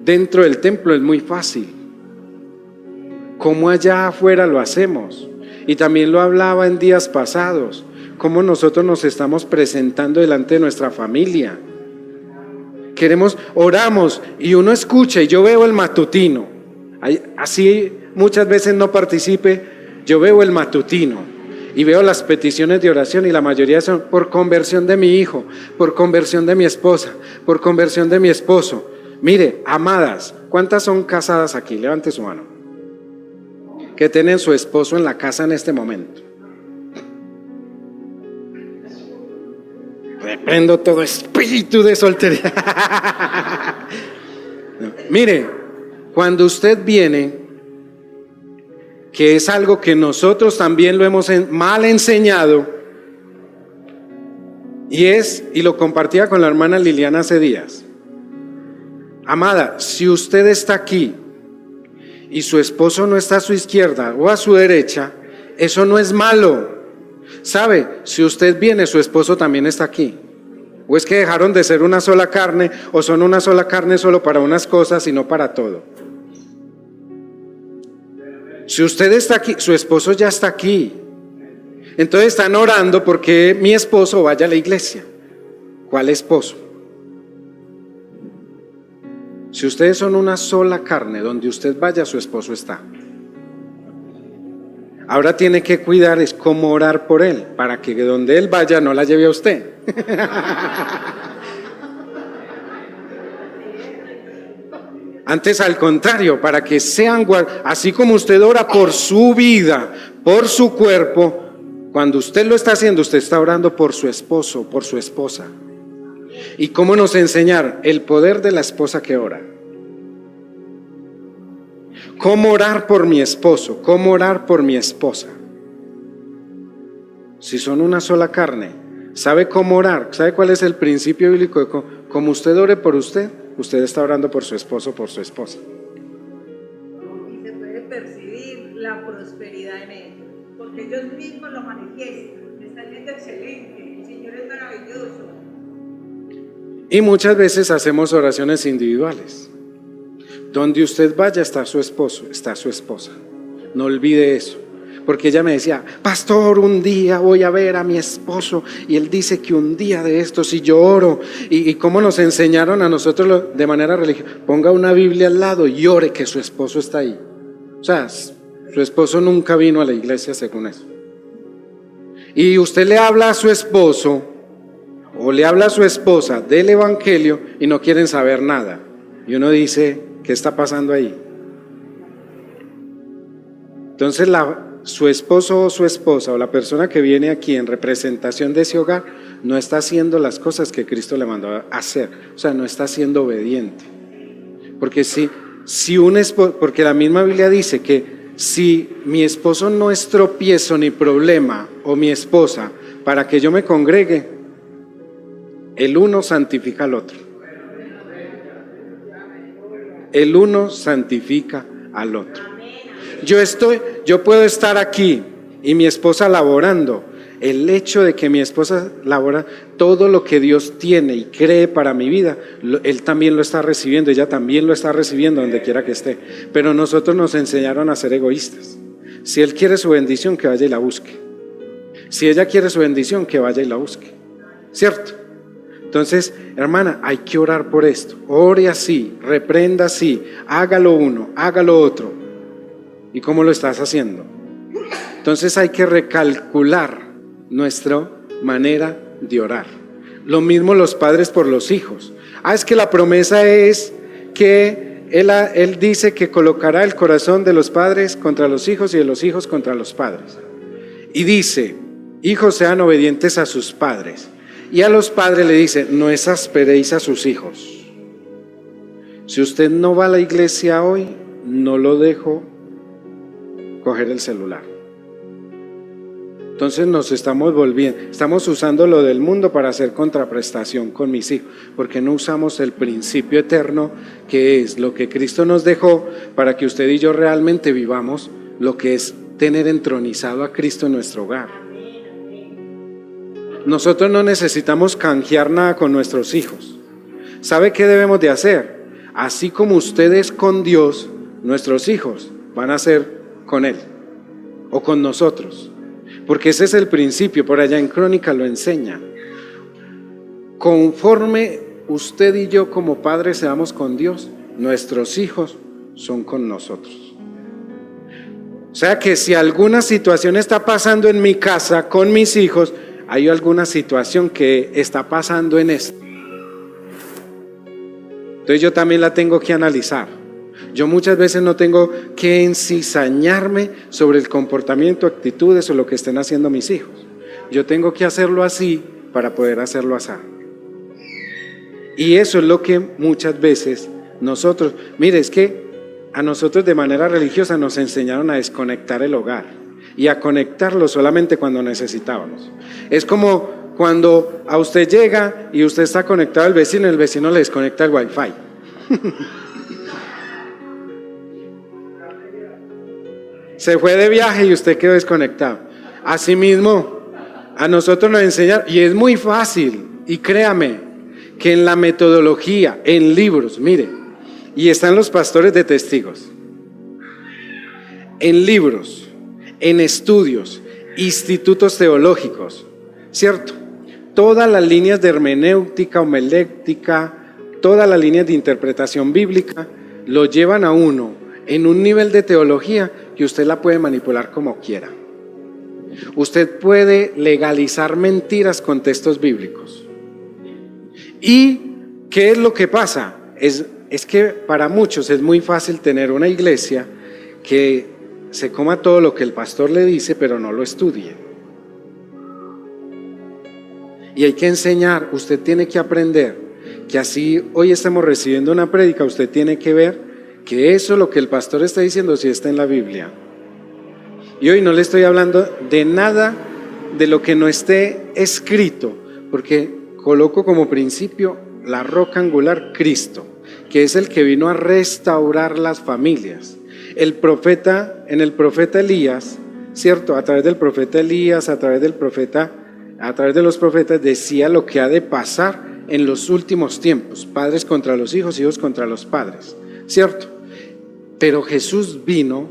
dentro del templo es muy fácil. ¿Cómo allá afuera lo hacemos? Y también lo hablaba en días pasados, cómo nosotros nos estamos presentando delante de nuestra familia. Oramos y uno escucha y yo veo el matutino. Así muchas veces no participe, yo veo el matutino. Y veo las peticiones de oración y la mayoría son por conversión de mi hijo, por conversión de mi esposa, por conversión de mi esposo. Mire, amadas, ¿cuántas son casadas aquí? Levante su mano. Que tienen su esposo en la casa en este momento. Reprendo todo espíritu de soltería. No. Mire, cuando usted viene, que es algo que nosotros también lo hemos mal enseñado, y lo compartía con la hermana Liliana hace días. Amada, si usted está aquí y su esposo no está a su izquierda o a su derecha, eso no es malo. ¿Sabe? Si usted viene, su esposo también está aquí. ¿O es que dejaron de ser una sola carne, o son una sola carne solo para unas cosas y no para todo? Si usted está aquí, su esposo ya está aquí. Entonces están orando porque mi esposo vaya a la iglesia. ¿Cuál esposo? Si ustedes son una sola carne, donde usted vaya, su esposo está. Ahora tiene que cuidar es cómo orar por él, para que donde él vaya no la lleve a usted. Antes al contrario, para que sean guardados, así como usted ora por su vida, por su cuerpo, cuando usted lo está haciendo, usted está orando por su esposo, por su esposa. ¿Y cómo nos enseñaron? El poder de la esposa que ora. ¿Cómo orar por mi esposo? ¿Cómo orar por mi esposa? Si son una sola carne, ¿sabe cómo orar? ¿Sabe cuál es el principio bíblico? Como usted ore por usted, usted está orando por su esposo, por su esposa. Y se puede percibir la prosperidad en ellos, porque ellos mismos lo manifiestan. Están yendo excelente, el Señor es maravilloso. Y muchas veces hacemos oraciones individuales. Donde usted vaya está su esposo, está su esposa. No olvide eso. Porque ella me decía, pastor, un día voy a ver a mi esposo y él dice que un día de estos y yo oro. Y cómo nos enseñaron a nosotros de manera religiosa, ponga una Biblia al lado y ore que su esposo está ahí. O sea, su esposo nunca vino a la iglesia según eso. Y usted le habla a su esposo o le habla a su esposa del evangelio y no quieren saber nada. Y uno dice, ¿qué está pasando ahí? Entonces su esposo o su esposa o la persona que viene aquí en representación de ese hogar no está haciendo las cosas que Cristo le mandó a hacer. O sea, no está siendo obediente. Porque porque la misma Biblia dice que si mi esposo no es tropiezo ni problema, o mi esposa, para que yo me congregue, el uno santifica al otro. el uno santifica al otro. Yo puedo estar aquí y mi esposa laborando. El hecho de que mi esposa labora, todo lo que Dios tiene y cree para mi vida, Él también lo está recibiendo, ella también lo está recibiendo donde quiera que esté. Pero nosotros nos enseñaron a ser egoístas. Si Él quiere su bendición, que vaya y la busque. Si ella quiere su bendición, que vaya y la busque. ¿Cierto? Entonces, hermana, hay que orar por esto. Ore así, reprenda así, hágalo uno, hágalo otro. ¿Y cómo lo estás haciendo? Entonces hay que recalcular nuestra manera de orar. Lo mismo los padres por los hijos. Es que la promesa es que él dice que colocará el corazón de los padres contra los hijos y de los hijos contra los padres. Y dice, hijos sean obedientes a sus padres. Y a los padres le dice, no exasperéis a sus hijos. Si usted no va a la iglesia hoy, no lo dejo coger el celular. Entonces nos estamos usando lo del mundo para hacer contraprestación con mis hijos, porque no usamos el principio eterno, que es lo que Cristo nos dejó, para que usted y yo realmente vivamos lo que es tener entronizado a Cristo en nuestro hogar. Nosotros no necesitamos canjear nada con nuestros hijos. ¿Sabe qué debemos de hacer? Así como ustedes con Dios, nuestros hijos van a ser con Él o con nosotros. Porque ese es el principio, por allá en Crónica lo enseña. Conforme usted y yo como padres seamos con Dios, nuestros hijos son con nosotros. O sea que si alguna situación está pasando en mi casa con mis hijos, hay alguna situación que está pasando en esto. Entonces yo también la tengo que analizar. Yo muchas veces no tengo que ensisañarme sobre el comportamiento, actitudes o lo que estén haciendo mis hijos. Yo tengo que hacerlo así para poder hacerlo así. Y eso es lo que muchas veces nosotros, mire, es que a nosotros de manera religiosa nos enseñaron a desconectar el hogar y a conectarlo solamente cuando necesitábamos. Es como cuando a usted llega y usted está conectado al vecino y el vecino le desconecta el wifi. Se fue de viaje y usted quedó desconectado. Asimismo, a nosotros nos enseñan, y es muy fácil, y créame, que en la metodología, en libros, mire, y están los pastores de testigos, en libros, en estudios, institutos teológicos, ¿cierto? Todas las líneas de hermenéutica, homilética, todas las líneas de interpretación bíblica, lo llevan a uno en un nivel de teología que usted la puede manipular como quiera. Usted puede legalizar mentiras con textos bíblicos. ¿Y qué es lo que pasa? Es que para muchos es muy fácil tener una iglesia que se coma todo lo que el pastor le dice, pero no lo estudie. Y hay que enseñar, usted tiene que aprender que así hoy estamos recibiendo una prédica, usted tiene que ver que eso, lo que el pastor está diciendo, sí está en la Biblia. Y hoy no le estoy hablando de nada de lo que no esté escrito, porque coloco como principio la roca angular, Cristo, que es el que vino a restaurar las familias. El profeta, en el profeta Elías, ¿cierto? A través del profeta Elías, a través de los profetas, decía lo que ha de pasar en los últimos tiempos: padres contra los hijos, hijos contra los padres, ¿cierto? Pero Jesús vino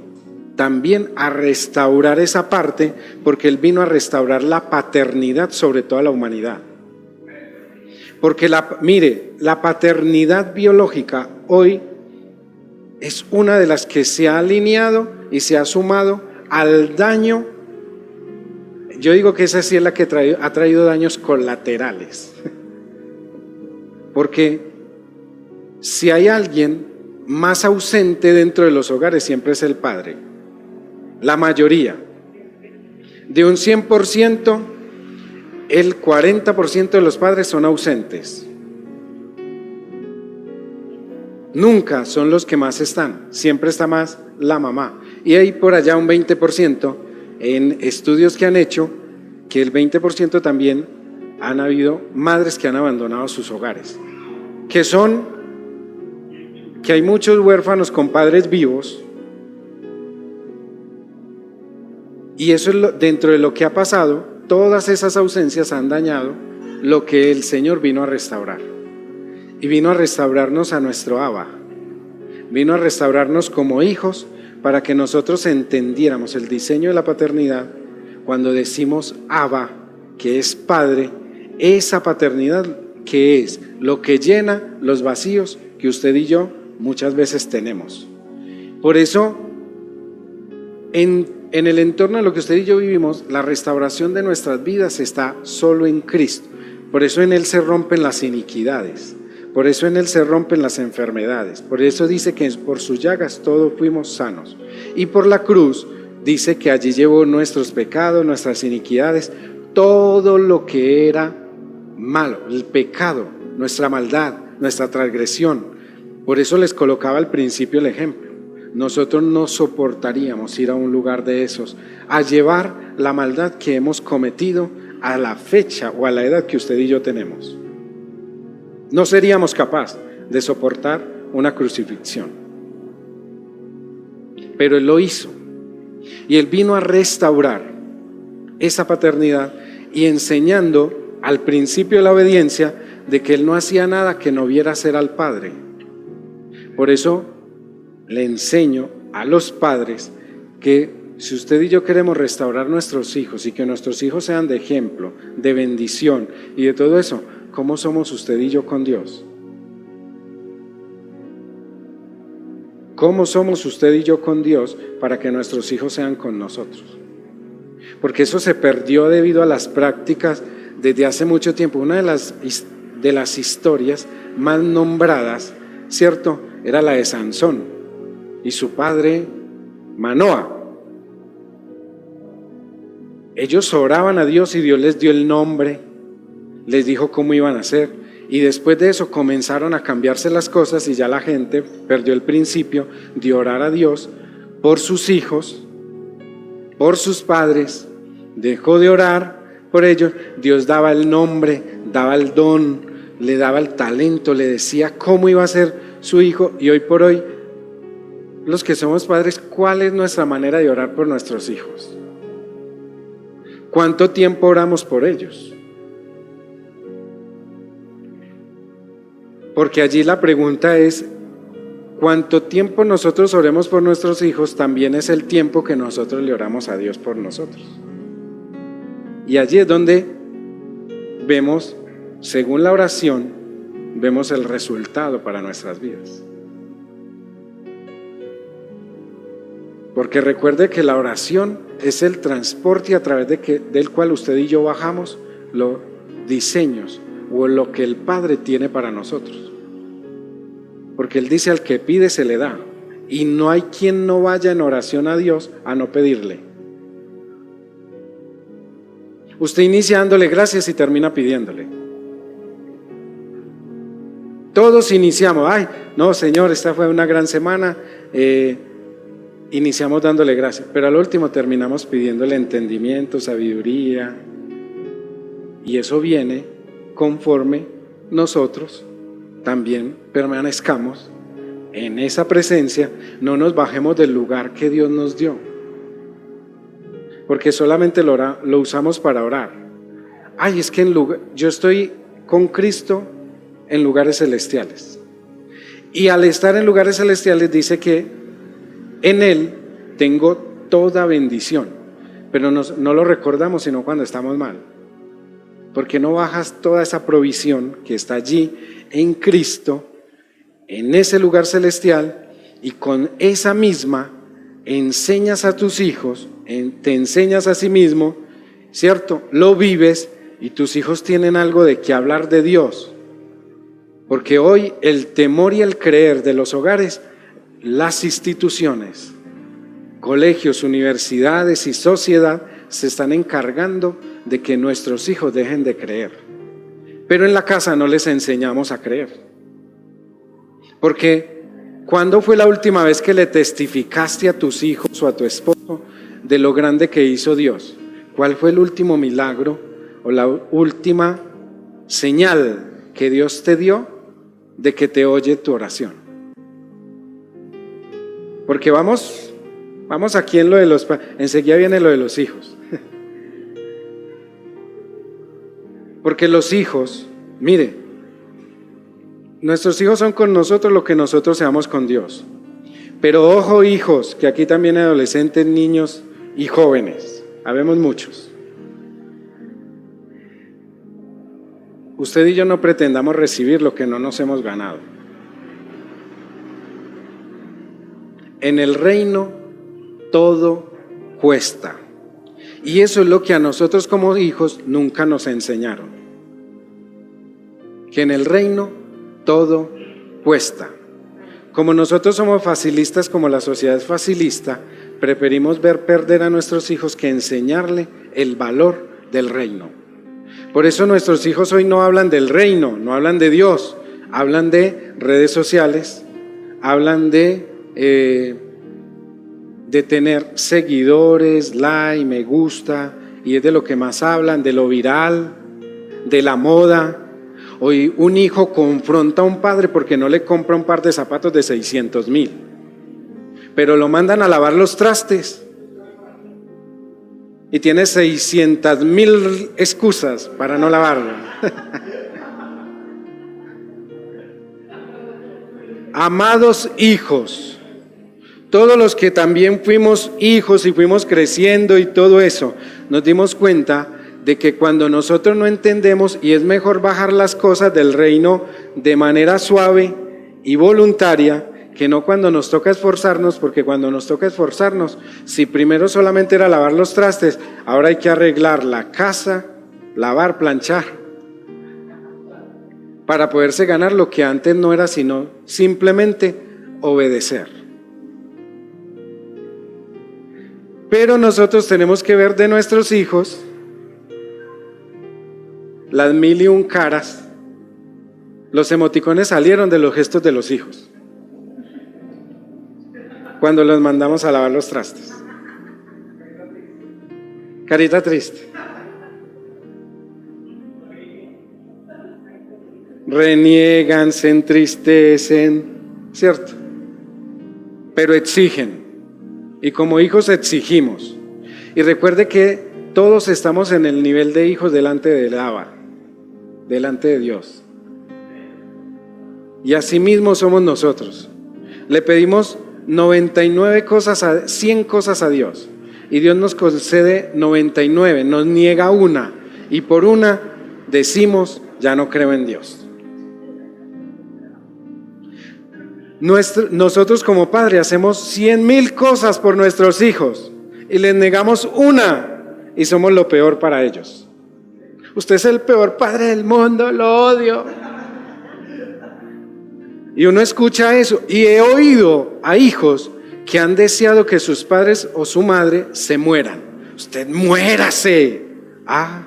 también a restaurar esa parte, porque Él vino a restaurar la paternidad sobre toda la humanidad. Porque la paternidad biológica hoy es una de las que se ha alineado y se ha sumado al daño. Yo digo que esa sí es la que ha traído daños colaterales. Porque si hay alguien más ausente dentro de los hogares, siempre es el padre. La mayoría. De un 100%, el 40% de los padres son ausentes. Nunca son los que más están, siempre está más la mamá. Y hay por allá un 20% en estudios que han hecho, que el 20% también han habido madres que han abandonado sus hogares, que son que hay muchos huérfanos con padres vivos, y eso es dentro de lo que ha pasado, todas esas ausencias han dañado lo que el Señor vino a restaurar. Y vino a restaurarnos a nuestro Abba, vino a restaurarnos como hijos para que nosotros entendiéramos el diseño de la paternidad. Cuando decimos Abba, que es Padre, esa paternidad que es lo que llena los vacíos que usted y yo muchas veces tenemos. Por eso, en el entorno de lo que usted y yo vivimos, la restauración de nuestras vidas está solo en Cristo. Por eso en Él se rompen las iniquidades, por eso en Él se rompen las enfermedades, por eso dice que por sus llagas todos fuimos sanos. Y por la cruz dice que allí llevó nuestros pecados, nuestras iniquidades, todo lo que era malo, el pecado, nuestra maldad, nuestra transgresión. Por eso les colocaba al principio el ejemplo. Nosotros no soportaríamos ir a un lugar de esos a llevar la maldad que hemos cometido a la fecha o a la edad que usted y yo tenemos. No seríamos capaces de soportar una crucifixión. Pero Él lo hizo. Y Él vino a restaurar esa paternidad y enseñando al principio de la obediencia de que Él no hacía nada que no viera hacer al Padre. Por eso le enseño a los padres que si usted y yo queremos restaurar nuestros hijos y que nuestros hijos sean de ejemplo, de bendición y de todo eso, ¿cómo somos usted y yo con Dios? ¿Cómo somos usted y yo con Dios para que nuestros hijos sean con nosotros? Porque eso se perdió debido a las prácticas desde hace mucho tiempo. Una de las historias más nombradas, ¿cierto?, era la de Sansón y su padre Manoa. Ellos oraban a Dios y Dios les dio el nombre, les dijo cómo iban a hacer, y después de eso comenzaron a cambiarse las cosas y ya la gente perdió el principio de orar a Dios por sus hijos, por sus padres, dejó de orar por ellos. Dios daba el nombre, daba el don, le daba el talento, le decía cómo iba a ser su hijo. Y hoy por hoy, los que somos padres, ¿cuál es nuestra manera de orar por nuestros hijos? ¿Cuánto tiempo oramos por ellos? Porque allí la pregunta es, ¿cuánto tiempo nosotros oremos por nuestros hijos? También es el tiempo que nosotros le oramos a Dios por nosotros. Y allí es donde vemos, según la oración, vemos el resultado para nuestras vidas. Porque recuerde que la oración es el transporte a través del cual usted y yo bajamos los diseños o lo que el Padre tiene para nosotros. Porque Él dice: al que pide se le da, y no hay quien no vaya en oración a Dios a no pedirle. Usted inicia dándole gracias y termina pidiéndole. Todos iniciamos: ay, no, Señor, esta fue una gran semana, iniciamos dándole gracias, pero al último terminamos pidiéndole entendimiento, sabiduría, y eso viene conforme nosotros también permanezcamos en esa presencia, no nos bajemos del lugar que Dios nos dio, porque solamente lo usamos para orar. Ay, es que yo estoy con Cristo en lugares celestiales, y al estar en lugares celestiales dice que en Él tengo toda bendición, pero no lo recordamos sino cuando estamos mal. Porque no bajas toda esa provisión que está allí en Cristo, en ese lugar celestial, y con esa misma enseñas a tus hijos, te enseñas a sí mismo, ¿cierto? Lo vives y tus hijos tienen algo de qué hablar de Dios. Porque hoy el temor y el creer de los hogares, las instituciones, colegios, universidades y sociedad se están encargando de que nuestros hijos dejen de creer. Pero en la casa no les enseñamos a creer. Porque ¿cuándo fue la última vez que le testificaste a tus hijos o a tu esposo de lo grande que hizo Dios? ¿Cuál fue el último milagro o la última señal que Dios te dio de que te oye tu oración? Porque vamos aquí en lo de los enseguida viene lo de los hijos. Porque los hijos, mire, nuestros hijos son con nosotros lo que nosotros seamos con Dios. Pero ojo, hijos, que aquí también hay adolescentes, niños y jóvenes, habemos muchos. Usted y yo no pretendamos recibir lo que no nos hemos ganado. En el reino todo cuesta. Y eso es lo que a nosotros como hijos nunca nos enseñaron. Que en el reino todo cuesta. Como nosotros somos facilistas, como la sociedad es facilista, preferimos ver perder a nuestros hijos que enseñarle el valor del reino. Por eso nuestros hijos hoy no hablan del reino, no hablan de Dios, hablan de redes sociales, hablan de tener seguidores, like, me gusta, y es de lo que más hablan, de lo viral, de la moda. Hoy un hijo confronta a un padre porque no le compra un par de zapatos de 600,000, pero lo mandan a lavar los trastes y tiene 600,000 excusas para no lavarlo. Amados hijos, todos los que también fuimos hijos y fuimos creciendo y todo eso, nos dimos cuenta de que cuando nosotros no entendemos, y es mejor bajar las cosas del reino de manera suave y voluntaria, que no cuando nos toca esforzarnos, porque cuando nos toca esforzarnos, si primero solamente era lavar los trastes, ahora hay que arreglar la casa, lavar, planchar, para poderse ganar lo que antes no era sino simplemente obedecer. Pero nosotros tenemos que ver de nuestros hijos las 1001 caras. Los emoticones salieron de los gestos de los hijos cuando los mandamos a lavar los trastes. Carita triste. Reniegan, se entristecen, ¿cierto? Pero exigen. Y como hijos exigimos. Y recuerde que todos estamos en el nivel de hijos delante del Abba, delante de Dios. Y así mismo somos nosotros. Le pedimos 99 cosas, 100 cosas a Dios. Y Dios nos concede 99, nos niega una. Y por una decimos, ya no creo en Dios. Nosotros como padres hacemos 100,000 cosas por nuestros hijos y les negamos una y somos lo peor para ellos. Usted es el peor padre del mundo, lo odio. Y uno escucha eso, y he oído a hijos que han deseado que sus padres o su madre se mueran. Usted muérase. Ah,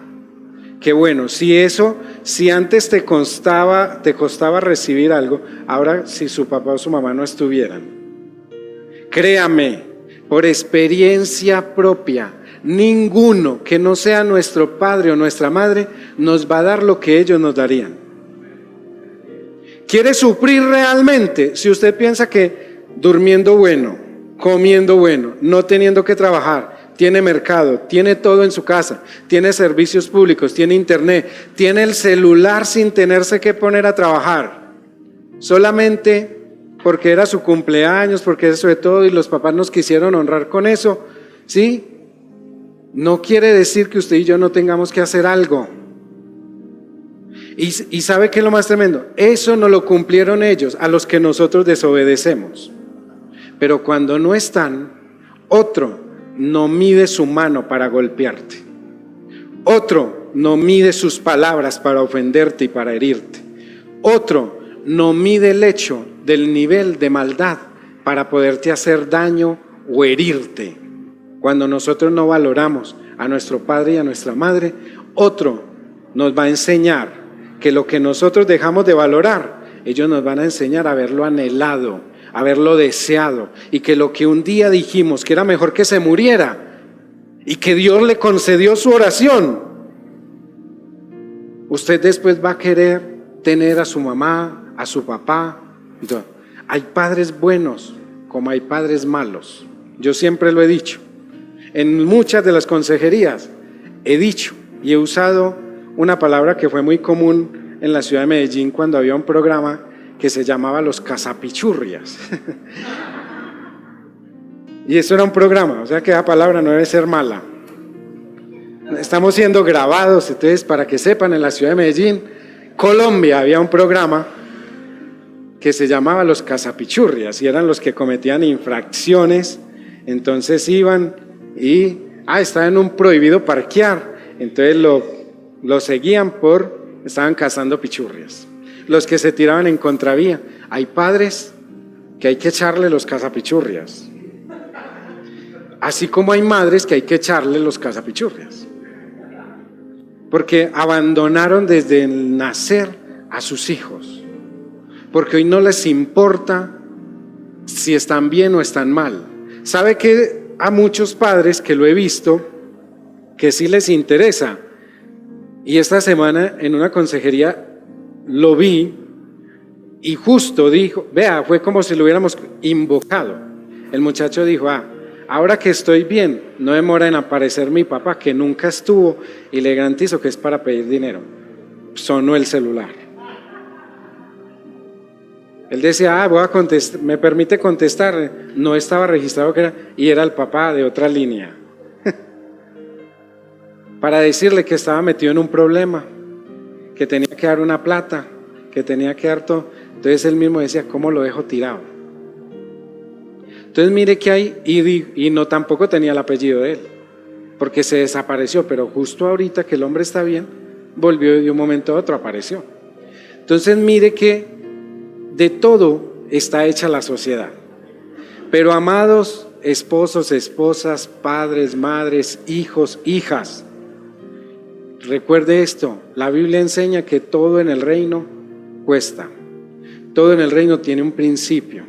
qué bueno. Si antes te costaba recibir algo, ahora si su papá o su mamá no estuvieran. Créame, por experiencia propia, ninguno que no sea nuestro padre o nuestra madre nos va a dar lo que ellos nos darían. ¿Quiere suplir realmente? Si usted piensa que durmiendo bueno, comiendo bueno, no teniendo que trabajar, tiene mercado, tiene todo en su casa, tiene servicios públicos, tiene internet, tiene el celular sin tenerse que poner a trabajar, solamente porque era su cumpleaños, porque eso de todo y los papás nos quisieron honrar con eso, ¿sí? No quiere decir que usted y yo no tengamos que hacer algo. Y ¿sabe qué es lo más tremendo? Eso no lo cumplieron ellos, a los que nosotros desobedecemos. Pero cuando no están, otro no mide su mano para golpearte. Otro no mide sus palabras para ofenderte y para herirte. Otro no mide el hecho del nivel de maldad para poderte hacer daño o herirte. Cuando nosotros no valoramos a nuestro padre y a nuestra madre, otro nos va a enseñar que lo que nosotros dejamos de valorar, ellos nos van a enseñar a verlo anhelado, a verlo deseado, y que lo que un día dijimos que era mejor que se muriera y que Dios le concedió su oración, usted después va a querer tener a su mamá, a su papá. Entonces, hay padres buenos como hay padres malos. Yo siempre lo he dicho. En muchas de las consejerías he dicho y he usado una palabra que fue muy común en la ciudad de Medellín cuando había un programa que se llamaba Los Cazapichurrias. Y eso era un programa, o sea que esa palabra no debe ser mala. Estamos siendo grabados, entonces para que sepan, en la ciudad de Medellín, Colombia, había un programa que se llamaba Los Cazapichurrias y eran los que cometían infracciones. Entonces iban y estaban en un prohibido parquear, entonces lo seguían estaban cazando pichurrias. Los que se tiraban en contravía, hay padres que hay que echarle los cazapichurrias, así como hay madres que hay que echarle los cazapichurrias, porque abandonaron desde el nacer a sus hijos, porque hoy no les importa si están bien o están mal. ¿Sabe que a muchos padres que lo he visto que sí les interesa? Y esta semana en una consejería lo vi y justo dijo, vea, fue como si lo hubiéramos invocado. El muchacho dijo, ahora que estoy bien, no demora en aparecer mi papá, que nunca estuvo, y le garantizo que es para pedir dinero. Sonó el celular. Él decía, voy a contestar, me permite contestar. No estaba registrado que era, y era el papá de otra línea. Para decirle que estaba metido en un problema, que tenía que dar una plata, que tenía que dar todo. Entonces él mismo decía, ¿cómo lo dejo tirado? Entonces mire que hay, y no tampoco tenía el apellido de él, porque se desapareció, pero justo ahorita que el hombre está bien, volvió y de un momento a otro apareció. Entonces mire que de todo está hecha la sociedad. Pero amados esposos, esposas, padres, madres, hijos, hijas, recuerde esto, la Biblia enseña que todo en el reino cuesta, todo en el reino tiene un principio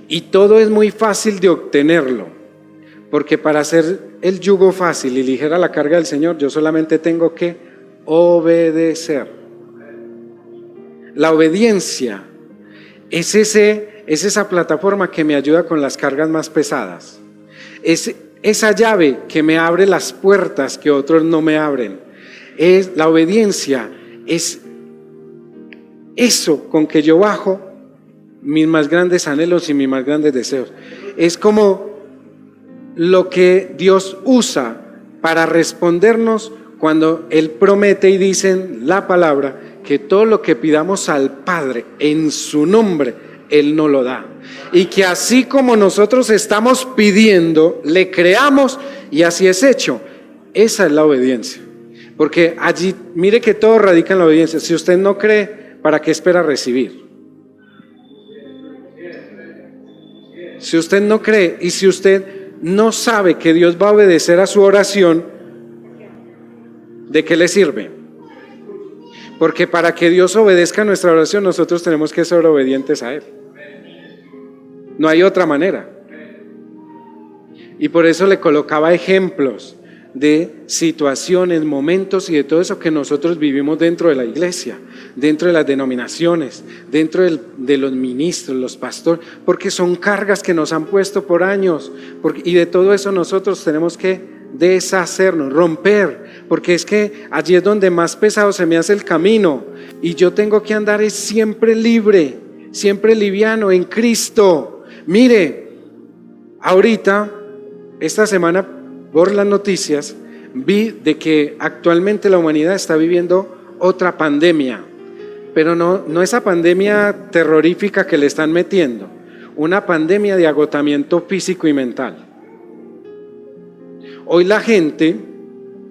y todo es muy fácil de obtenerlo, porque para hacer el yugo fácil y ligera la carga del Señor, yo solamente tengo que obedecer. La obediencia es esa plataforma que me ayuda con las cargas más pesadas, es esa llave que me abre las puertas que otros no me abren. La obediencia es eso con que yo bajo mis más grandes anhelos y mis más grandes deseos. Es como lo que Dios usa para respondernos cuando Él promete y dice en la palabra que todo lo que pidamos al Padre en su nombre, Él nos lo da. Y que así como nosotros estamos pidiendo, le creamos y así es hecho. Esa es la obediencia. Porque allí, mire que todo radica en la obediencia. Si usted no cree, ¿para qué espera recibir? Si usted no cree y si usted no sabe que Dios va a obedecer a su oración, ¿de qué le sirve? Porque para que Dios obedezca a nuestra oración, nosotros tenemos que ser obedientes a Él. No hay otra manera. Y por eso le colocaba ejemplos de situaciones, momentos y de todo eso que nosotros vivimos dentro de la iglesia, dentro de las denominaciones, dentro de los ministros, los pastores, porque son cargas que nos han puesto por años, y de todo eso nosotros tenemos que deshacernos, romper, porque es que allí es donde más pesado se me hace el camino y yo tengo que andar siempre libre, siempre liviano en Cristo. Mire, ahorita, esta semana, por las noticias, vi de que actualmente la humanidad está viviendo otra pandemia, pero no esa pandemia terrorífica que le están metiendo, una pandemia de agotamiento físico y mental. Hoy la gente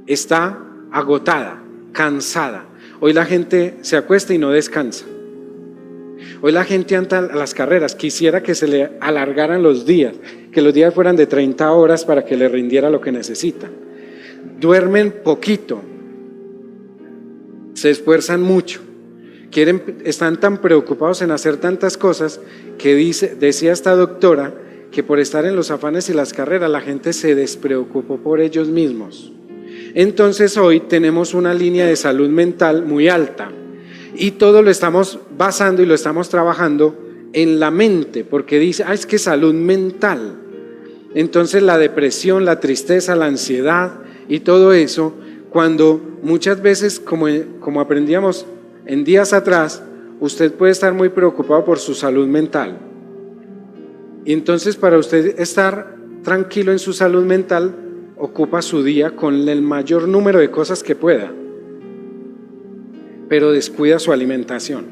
está agotada, cansada. Hoy la gente se acuesta y no descansa. Hoy la gente anda a las carreras, quisiera que se le alargaran los días, que los días fueran de 30 horas para que le rindiera lo que necesita. Duermen poquito, se esfuerzan mucho, están tan preocupados en hacer tantas cosas que decía esta doctora que por estar en los afanes y las carreras la gente se despreocupó por ellos mismos. Entonces hoy tenemos una línea de salud mental muy alta y todo lo estamos basando y lo estamos trabajando en la mente, porque dice, es que salud mental. Entonces la depresión, la tristeza, la ansiedad y todo eso, cuando muchas veces, como aprendíamos en días atrás, usted puede estar muy preocupado por su salud mental. Y entonces para usted estar tranquilo en su salud mental, ocupa su día con el mayor número de cosas que pueda, pero descuida su alimentación.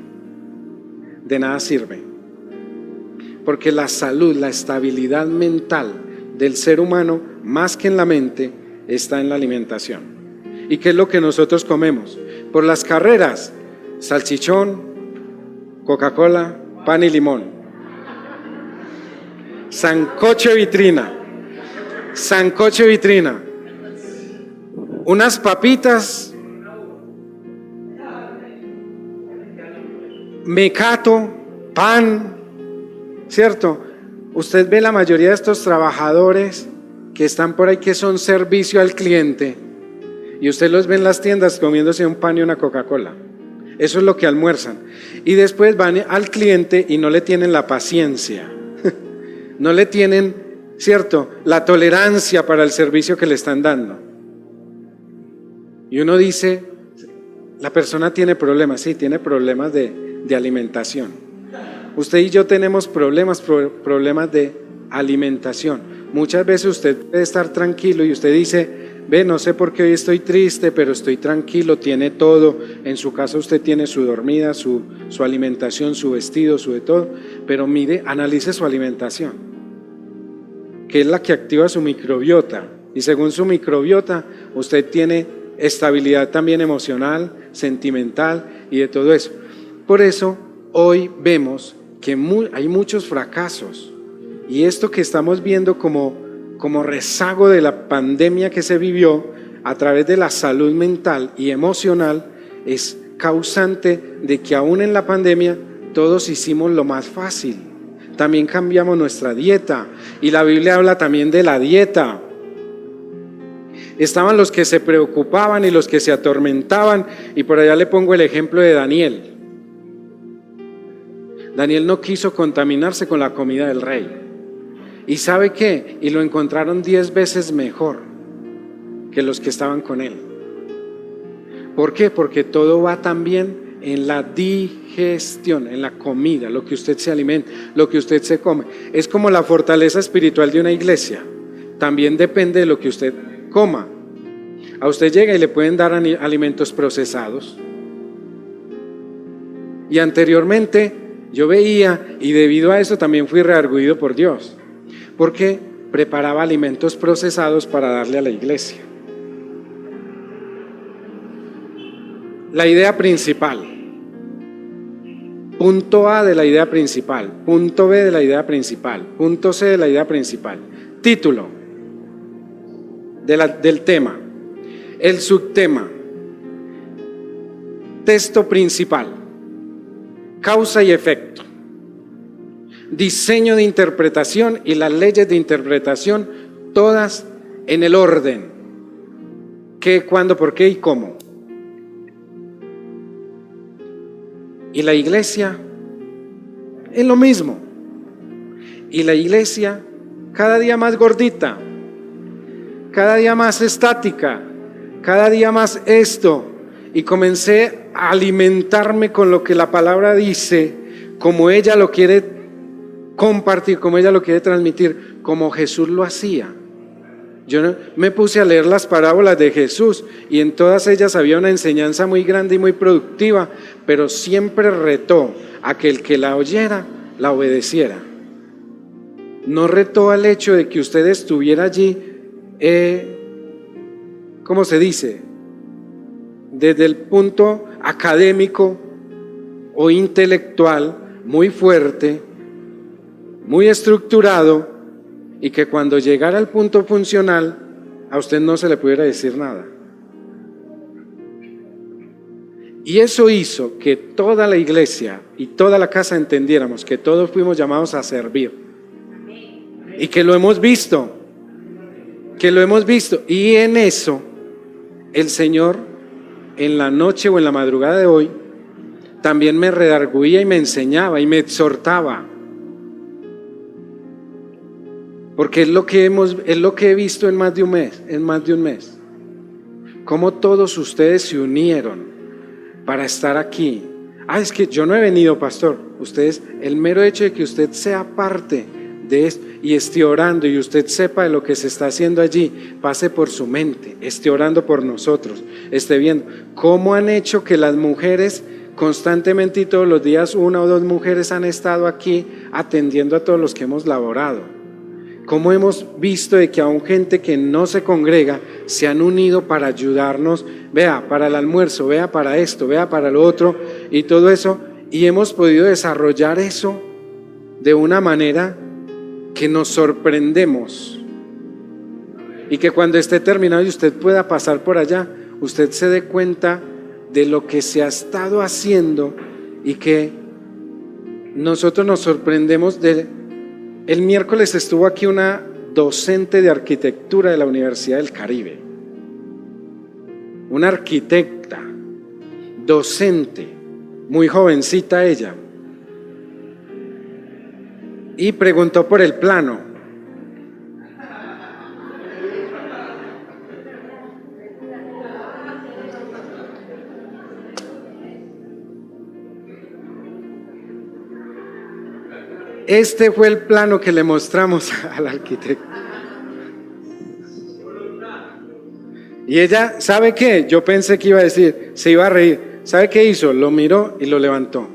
De nada sirve, porque la salud, la estabilidad mental del ser humano, más que en la mente, está en la alimentación. ¿Y qué es lo que nosotros comemos? Por las carreras, salchichón, Coca-Cola, pan y limón, sancocho vitrina, unas papitas, mecato, pan, ¿cierto? Usted ve la mayoría de estos trabajadores que están por ahí, que son servicio al cliente, y usted los ve en las tiendas comiéndose un pan y una Coca-Cola. Eso es lo que almuerzan. Y después van al cliente y no le tienen la paciencia, no le tienen, ¿cierto?, la tolerancia para el servicio que le están dando. Y uno dice, la persona tiene problemas, sí, tiene problemas de alimentación. Usted y yo tenemos problemas de alimentación. Muchas veces usted puede estar tranquilo y usted dice, ve, no sé por qué hoy estoy triste, pero estoy tranquilo, tiene todo. En su casa usted tiene su dormida, su alimentación, su vestido, su de todo. Pero mire, analice su alimentación, que es la que activa su microbiota. Y según su microbiota, usted tiene estabilidad también emocional, sentimental y de todo eso. Por eso hoy vemos que hay muchos fracasos, y esto que estamos viendo como rezago de la pandemia que se vivió a través de la salud mental y emocional es causante de que aún en la pandemia todos hicimos lo más fácil. También cambiamos nuestra dieta, y la Biblia habla también de la dieta. Estaban los que se preocupaban y los que se atormentaban, y por allá le pongo el ejemplo de Daniel. Daniel no quiso contaminarse con la comida del rey. ¿Y sabe qué? Y lo encontraron 10 veces mejor que los que estaban con él. ¿Por qué? Porque todo va también en la digestión, en la comida, lo que usted se alimenta, lo que usted se come. Es como la fortaleza espiritual de una iglesia. También depende de lo que usted coma. A usted llega y le pueden dar alimentos procesados. Y anteriormente yo veía, y debido a eso también fui redarguido por Dios, porque preparaba alimentos procesados para darle a la iglesia. La idea principal, punto A de la idea principal, punto B de la idea principal, punto C de la idea principal, título del tema, el subtema, texto principal, causa y efecto, diseño de interpretación y las leyes de interpretación, todas en el orden: qué, cuándo, por qué y cómo. Y la iglesia es lo mismo. Y la iglesia cada día más gordita, cada día más estática, cada día más esto. Y comencé a alimentarme con lo que la palabra dice, como ella lo quiere compartir, como ella lo quiere transmitir, como Jesús lo hacía. Yo me puse a leer las parábolas de Jesús, y en todas ellas había una enseñanza muy grande y muy productiva, pero siempre retó a que el que la oyera la obedeciera. No retó al hecho de que usted estuviera allí, ¿cómo se dice?, desde el punto académico o intelectual muy fuerte, muy estructurado, y que cuando llegara al punto funcional a usted no se le pudiera decir nada. Y eso hizo que toda la iglesia y toda la casa entendiéramos que todos fuimos llamados a servir, y que lo hemos visto, y en eso el Señor, en la noche o en la madrugada de hoy, también me redarguía y me enseñaba y me exhortaba. Porque es lo que he visto en más de un mes. Cómo todos ustedes se unieron para estar aquí. Es que yo no he venido, pastor. Ustedes, el mero hecho de que usted sea parte de esto y esté orando y usted sepa de lo que se está haciendo allí, pase por su mente, esté orando por nosotros, esté viendo cómo han hecho que las mujeres constantemente y todos los días 1 o 2 mujeres han estado aquí atendiendo a todos los que hemos laborado. Cómo hemos visto de que aún gente que no se congrega se han unido para ayudarnos, vea, para el almuerzo, vea, para esto, vea, para lo otro y todo eso, y hemos podido desarrollar eso de una manera que nos sorprendemos, y que cuando esté terminado y usted pueda pasar por allá, usted se dé cuenta de lo que se ha estado haciendo y que nosotros nos sorprendemos de. El miércoles estuvo aquí una docente de arquitectura de la Universidad del Caribe, una arquitecta, docente, muy jovencita ella, y preguntó por el plano. Este fue el plano que le mostramos al arquitecto. Y ella, ¿sabe qué? Yo pensé que iba a decir, se iba a reír. ¿Sabe qué hizo? Lo miró y lo levantó.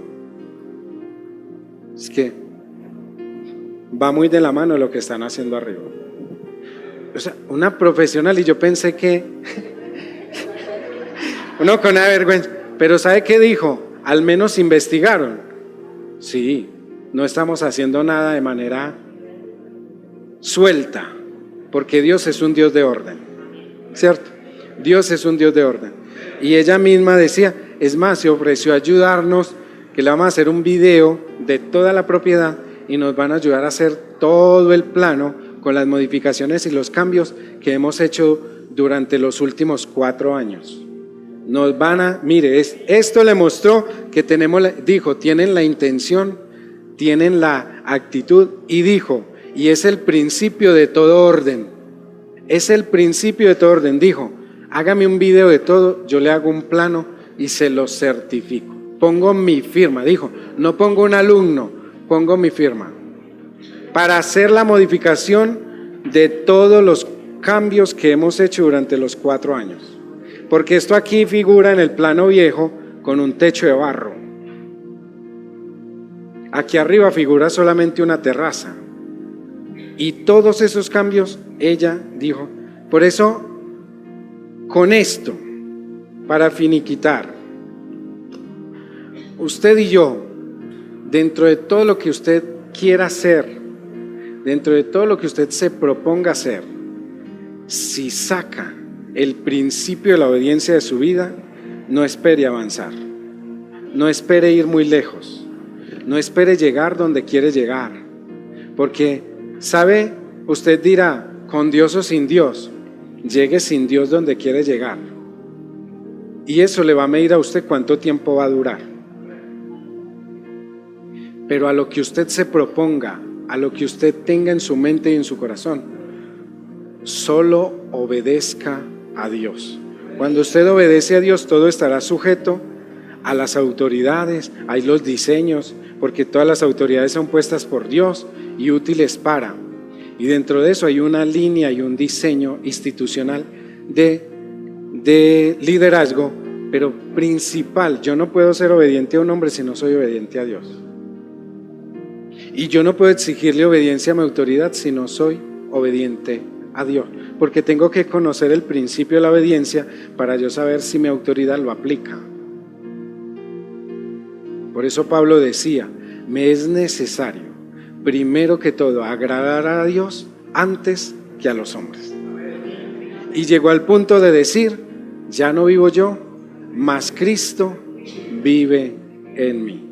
Es que va muy de la mano lo que están haciendo arriba. O sea, una profesional, y yo pensé que uno con una vergüenza. Pero ¿sabe qué dijo? Al menos investigaron. Sí. No estamos haciendo nada de manera suelta, porque Dios es un Dios de orden, ¿cierto? Dios es un Dios de orden. Y ella misma decía, es más, se ofreció a ayudarnos, que le vamos a hacer un video de toda la propiedad y nos van a ayudar a hacer todo el plano con las modificaciones y los cambios que hemos hecho durante los últimos 4 años. Nos van a, mire, esto le mostró que tienen la intención, tienen la actitud, y dijo, y es el principio de todo orden, es el principio de todo orden, dijo, hágame un video de todo, yo le hago un plano y se lo certifico, pongo mi firma, dijo, no pongo un alumno, pongo mi firma, para hacer la modificación de todos los cambios que hemos hecho durante los 4 años, porque esto aquí figura en el plano viejo con un techo de barro. Aquí arriba figura solamente una terraza. Y todos esos cambios, ella dijo, por eso, con esto, para finiquitar, usted y yo, dentro de todo lo que usted quiera hacer, dentro de todo lo que usted se proponga hacer, si saca el principio de la obediencia de su vida, no espere avanzar, no espere ir muy lejos. No espere llegar donde quiere llegar, porque, ¿sabe? Usted dirá, con Dios o sin Dios, llegue sin Dios donde quiere llegar. Y eso le va a medir a usted cuánto tiempo va a durar. Pero a lo que usted se proponga, a lo que usted tenga en su mente y en su corazón, solo obedezca a Dios. Cuando usted obedece a Dios, todo estará sujeto a las autoridades, hay los diseños, porque todas las autoridades son puestas por Dios y útiles para. Y dentro de eso hay una línea y un diseño institucional de liderazgo, pero principal. Yo no puedo ser obediente a un hombre si no soy obediente a Dios. Y yo no puedo exigirle obediencia a mi autoridad si no soy obediente a Dios, porque tengo que conocer el principio de la obediencia para yo saber si mi autoridad lo aplica. Por eso Pablo decía, me es necesario, primero que todo, agradar a Dios antes que a los hombres. Y llegó al punto de decir, ya no vivo yo, mas Cristo vive en mí.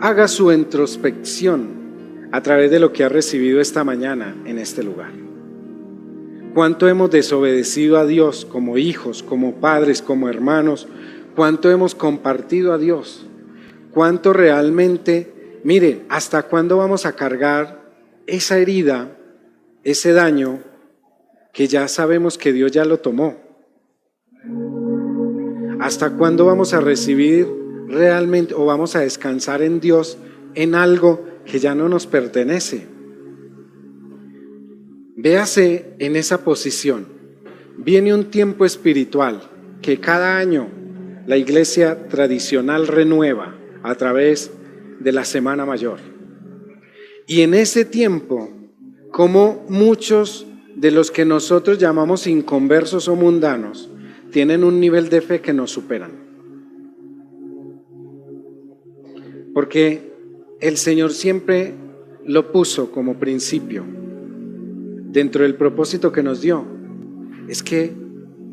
Haga su introspección a través de lo que ha recibido esta mañana en este lugar. ¿Cuánto hemos desobedecido a Dios como hijos, como padres, como hermanos? ¿Cuánto hemos compartido a Dios? ¿Cuánto realmente, mire, hasta cuándo vamos a cargar esa herida, ese daño que ya sabemos que Dios ya lo tomó? ¿Hasta cuándo vamos a recibir realmente o vamos a descansar en Dios en algo que ya no nos pertenece? Véase en esa posición. Viene un tiempo espiritual que cada año la iglesia tradicional renueva a través de la Semana Mayor. Y en ese tiempo, como muchos de los que nosotros llamamos inconversos o mundanos, tienen un nivel de fe que nos superan. Porque el Señor siempre lo puso como principio dentro del propósito que nos dio. Es que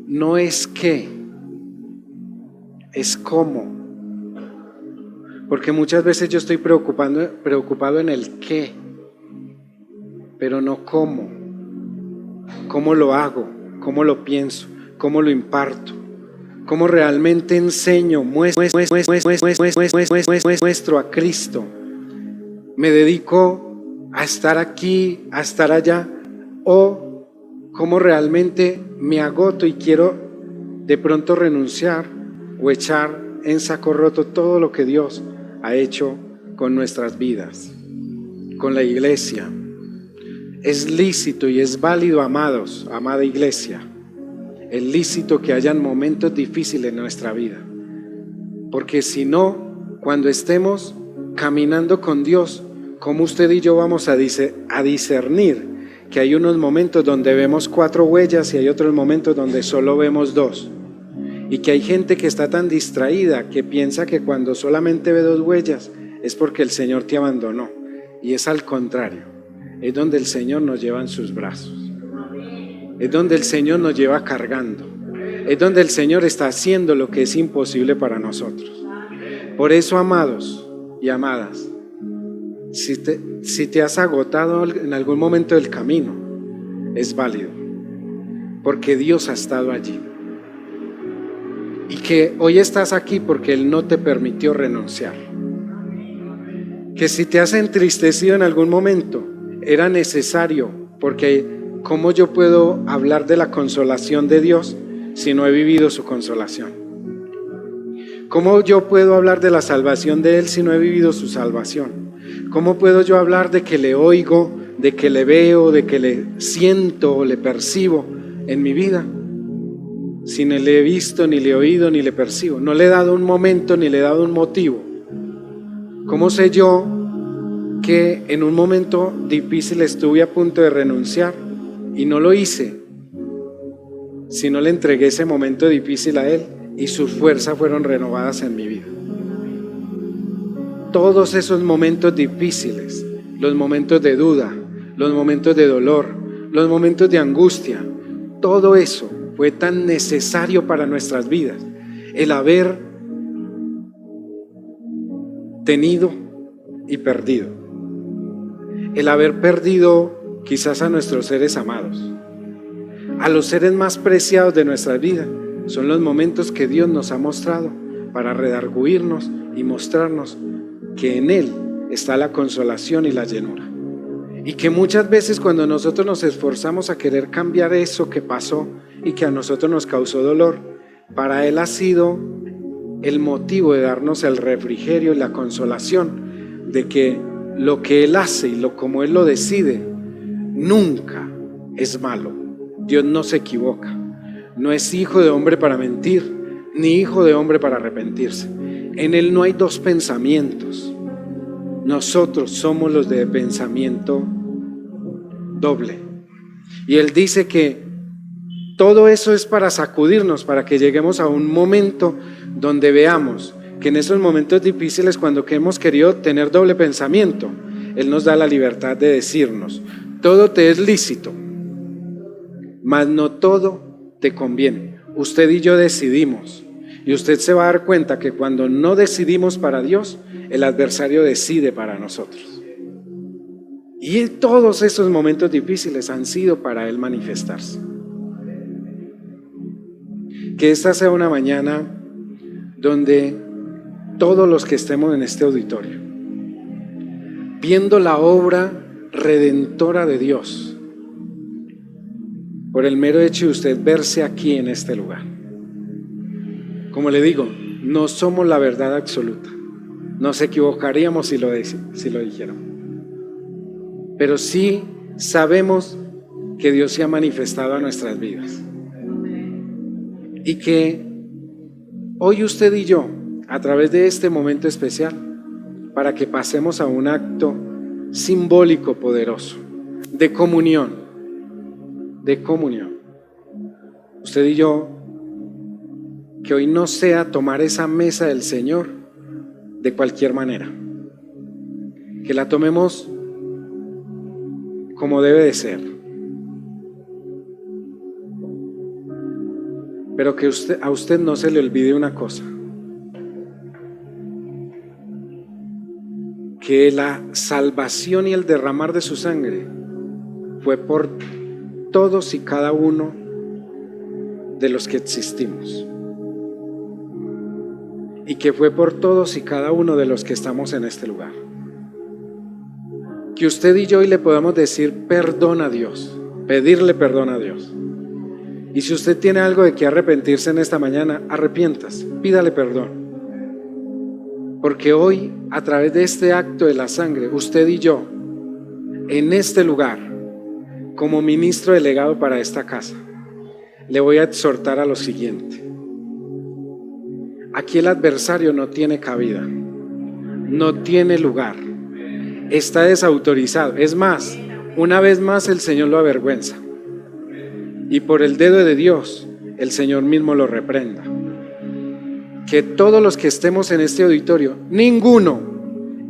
no es qué, es cómo. Porque muchas veces yo estoy preocupado en el qué, pero no cómo. ¿Cómo lo hago? ¿Cómo lo pienso? ¿Cómo lo imparto? ¿Cómo realmente enseño, muestro a Cristo? ¿Me dedico a estar aquí, a estar allá? ¿O cómo realmente me agoto y quiero de pronto renunciar o echar en saco roto todo lo que Dios ha hecho con nuestras vidas, con la iglesia? Es lícito y es válido, amados, amada iglesia, es lícito que hayan momentos difíciles en nuestra vida, porque si no, cuando estemos caminando con Dios, ¿cómo usted y yo vamos a discernir que hay unos momentos donde vemos 4 huellas y hay otros momentos donde solo vemos 2? Y que hay gente que está tan distraída que piensa que cuando solamente ve 2 huellas es porque el Señor te abandonó, y es al contrario. Es donde el Señor nos lleva en sus brazos, es donde el Señor nos lleva cargando, es donde el Señor está haciendo lo que es imposible para nosotros. Por eso, amados y amadas, si te has agotado en algún momento del camino, es válido, porque Dios ha estado allí. Y que hoy estás aquí porque Él no te permitió renunciar. Que si te has entristecido en algún momento, era necesario, porque ¿cómo yo puedo hablar de la consolación de Dios si no he vivido su consolación? ¿Cómo yo puedo hablar de la salvación de Él si no he vivido su salvación? ¿Cómo puedo yo hablar de que le oigo, de que le veo, de que le siento o le percibo en mi vida si ni le he visto, ni le he oído, ni le percibo? No le he dado un momento, ni le he dado un motivo. ¿Cómo sé yo que en un momento difícil estuve a punto de renunciar y no lo hice, si no le entregué ese momento difícil a Él y sus fuerzas fueron renovadas en mi vida? Todos esos momentos difíciles, los momentos de duda, los momentos de dolor, los momentos de angustia, todo eso fue tan necesario para nuestras vidas. El haber tenido y perdido, el haber perdido quizás a nuestros seres amados, a los seres más preciados de nuestra vida, son los momentos que Dios nos ha mostrado para redarguirnos y mostrarnos que en Él está la consolación y la llenura. Y que muchas veces cuando nosotros nos esforzamos a querer cambiar eso que pasó y que a nosotros nos causó dolor, para Él ha sido el motivo de darnos el refrigerio y la consolación de que lo que Él hace y como Él lo decide nunca es malo. Dios no se equivoca, no es hijo de hombre para mentir, ni hijo de hombre para arrepentirse. En Él no hay 2 pensamientos. Nosotros somos los de pensamiento doble. Y Él dice que todo eso es para sacudirnos, para que lleguemos a un momento donde veamos que en esos momentos difíciles, cuando hemos querido tener doble pensamiento, Él nos da la libertad de decirnos: todo te es lícito, mas no todo te conviene. Usted y yo decidimos, y usted se va a dar cuenta que cuando no decidimos para Dios, el adversario decide para nosotros. Y todos esos momentos difíciles han sido para Él manifestarse. Que esta sea una mañana donde todos los que estemos en este auditorio, viendo la obra redentora de Dios, por el mero hecho de usted verse aquí en este lugar. Como le digo, no somos la verdad absoluta, nos equivocaríamos si lo dijéramos, pero sí sabemos que Dios se ha manifestado a nuestras vidas y que hoy usted y yo, a través de este momento especial, para que pasemos a un acto simbólico poderoso de comunión, usted y yo, que hoy no sea tomar esa mesa del Señor de cualquier manera, que la tomemos como debe de ser, pero que a usted no se le olvide una cosa, que la salvación y el derramar de su sangre fue por todos y cada uno de los que existimos, y que fue por todos y cada uno de los que estamos en este lugar. Que usted y yo hoy le podamos decir perdón a Dios, pedirle perdón a Dios. Y si usted tiene algo de que arrepentirse en esta mañana, arrepiéntase, pídale perdón. Porque hoy, a través de este acto de la sangre, usted y yo, en este lugar, como ministro delegado para esta casa, le voy a exhortar a lo siguiente. Aquí el adversario no tiene cabida, no tiene lugar, está desautorizado. Es más, una vez más el Señor lo avergüenza, y por el dedo de Dios el Señor mismo lo reprenda. Que todos los que estemos en este auditorio, ninguno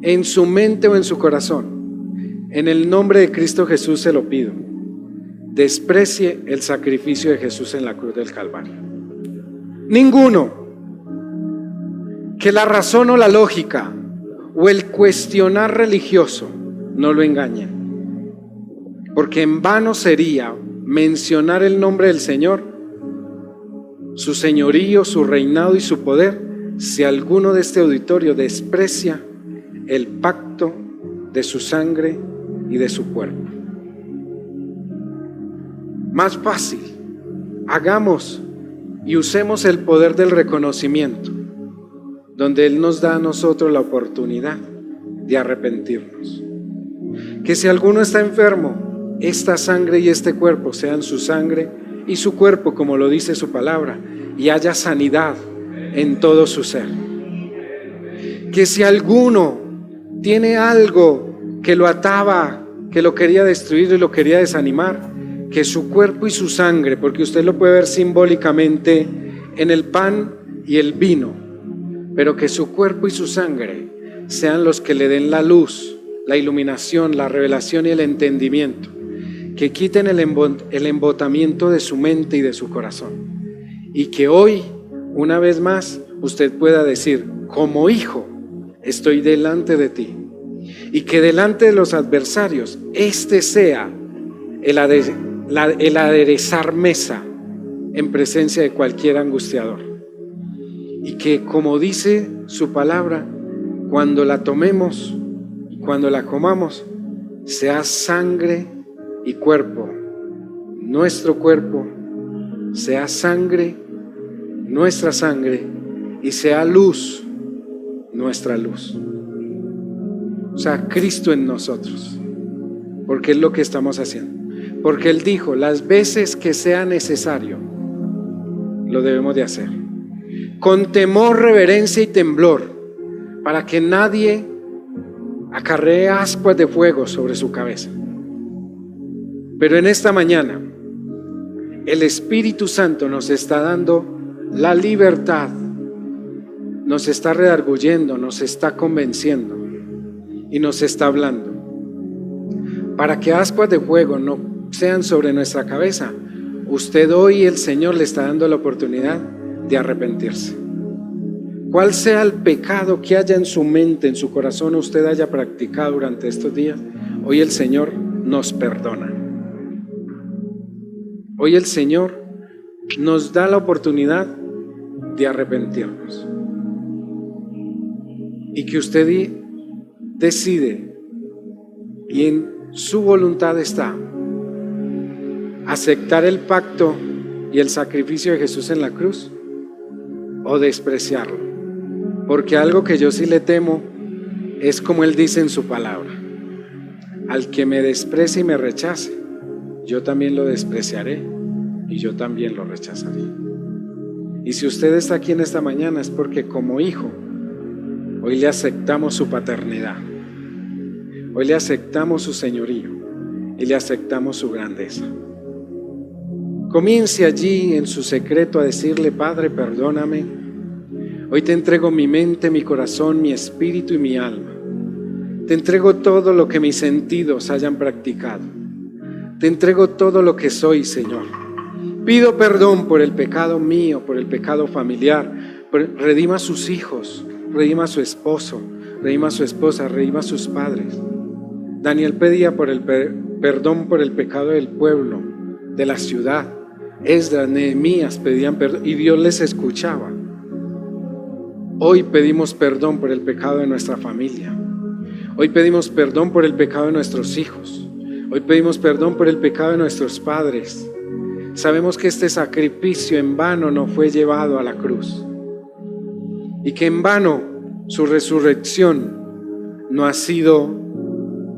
en su mente o en su corazón, en el nombre de Cristo Jesús se lo pido, desprecie el sacrificio de Jesús en la cruz del Calvario. Ninguno. Que la razón o la lógica o el cuestionar religioso no lo engañen, porque en vano sería mencionar el nombre del Señor, su señorío, su reinado y su poder, si alguno de este auditorio desprecia el pacto de su sangre y de su cuerpo. Más fácil, hagamos y usemos el poder del reconocimiento, donde Él nos da a nosotros la oportunidad de arrepentirnos. Que si alguno está enfermo, esta sangre y este cuerpo sean su sangre y su cuerpo, como lo dice su palabra, y haya sanidad en todo su ser. Que si alguno tiene algo que lo ataba, que lo quería destruir y lo quería desanimar, que su cuerpo y su sangre, porque usted lo puede ver simbólicamente en el pan y el vino, pero que su cuerpo y su sangre sean los que le den la luz, la iluminación, la revelación y el entendimiento, que quiten el embotamiento de su mente y de su corazón, y que hoy, una vez más, usted pueda decir, como hijo, estoy delante de ti, y que delante de los adversarios, este sea el aderezar mesa en presencia de cualquier angustiador, y que, como dice su palabra, cuando la tomemos, cuando la comamos, sea sangre y cuerpo, nuestro cuerpo, sea sangre, nuestra sangre, y sea luz, nuestra luz. O sea, Cristo en nosotros, porque es lo que estamos haciendo. Porque Él dijo, las veces que sea necesario, lo debemos de hacer, con temor, reverencia y temblor, para que nadie acarree ascuas de fuego sobre su cabeza. Pero en esta mañana, el Espíritu Santo nos está dando la libertad, nos está redarguyendo, nos está convenciendo y nos está hablando, para que ascuas de fuego no sean sobre nuestra cabeza. Usted hoy, el Señor le está dando la oportunidad de arrepentirse. Cuál sea el pecado que haya en su mente, en su corazón, usted haya practicado durante estos días, hoy el Señor nos perdona. Hoy el Señor nos da la oportunidad de arrepentirnos. y que usted decide, y en su voluntad está, aceptar el pacto y el sacrificio de Jesús en la cruz o despreciarlo. Porque algo que yo sí le temo es como Él dice en su palabra: al que me desprecie y me rechace, yo también lo despreciaré y yo también lo rechazaré. Y si usted está aquí en esta mañana es porque como hijo hoy le aceptamos su paternidad, hoy le aceptamos su señorío y le aceptamos su grandeza. Comience allí en su secreto a decirle: Padre, perdóname. Hoy te entrego mi mente, mi corazón, mi espíritu y mi alma. Te entrego todo lo que mis sentidos hayan practicado. Te entrego todo lo que soy, Señor. Pido perdón por el pecado mío, por el pecado familiar. Redima a sus hijos, redima a su esposo, redima a su esposa, redima a sus padres. Daniel pedía por el perdón por el pecado del pueblo, de la ciudad. Esdras, Nehemías pedían perdón y Dios les escuchaba. Hoy pedimos perdón por el pecado de nuestra familia. Hoy pedimos perdón por el pecado de nuestros hijos. Hoy pedimos perdón por el pecado de nuestros padres. Sabemos que este sacrificio en vano no fue llevado a la cruz y que en vano su resurrección no ha sido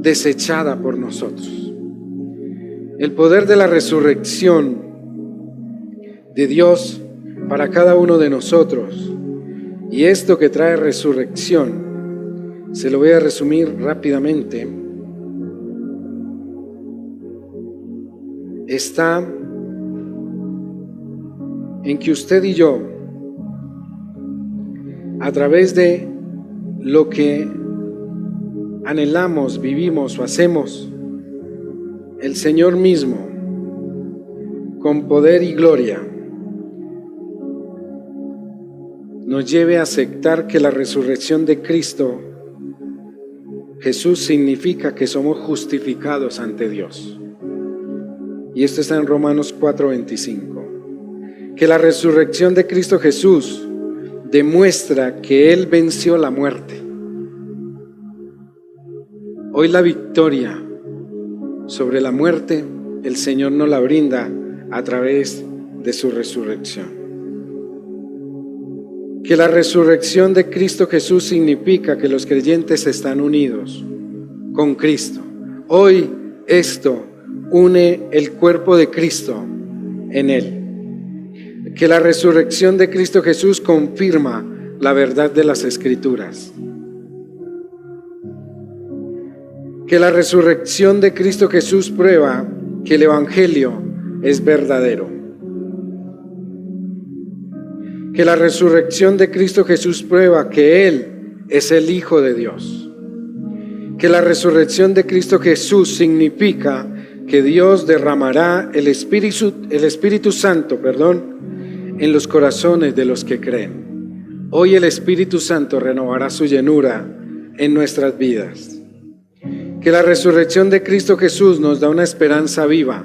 desechada por nosotros. El poder de la resurrección de Dios para cada uno de nosotros, y esto que trae resurrección, se lo voy a resumir rápidamente, está en que usted y yo, a través de lo que anhelamos, vivimos o hacemos, el Señor mismo, con poder y gloria, nos lleve a aceptar que la resurrección de Cristo Jesús significa que somos justificados ante Dios. Y esto está en Romanos 4:25. Que la resurrección de Cristo Jesús demuestra que Él venció la muerte. Hoy la victoria sobre la muerte, el Señor nos la brinda a través de su resurrección. Que la resurrección de Cristo Jesús significa que los creyentes están unidos con Cristo. Hoy esto une el cuerpo de Cristo en Él. Que la resurrección de Cristo Jesús confirma la verdad de las Escrituras. Que la resurrección de Cristo Jesús prueba que el Evangelio es verdadero. Que la resurrección de Cristo Jesús prueba que Él es el Hijo de Dios. Que la resurrección de Cristo Jesús significa que Dios derramará el Espíritu Santo, en los corazones de los que creen. Hoy el Espíritu Santo renovará su llenura en nuestras vidas. Que la resurrección de Cristo Jesús nos da una esperanza viva.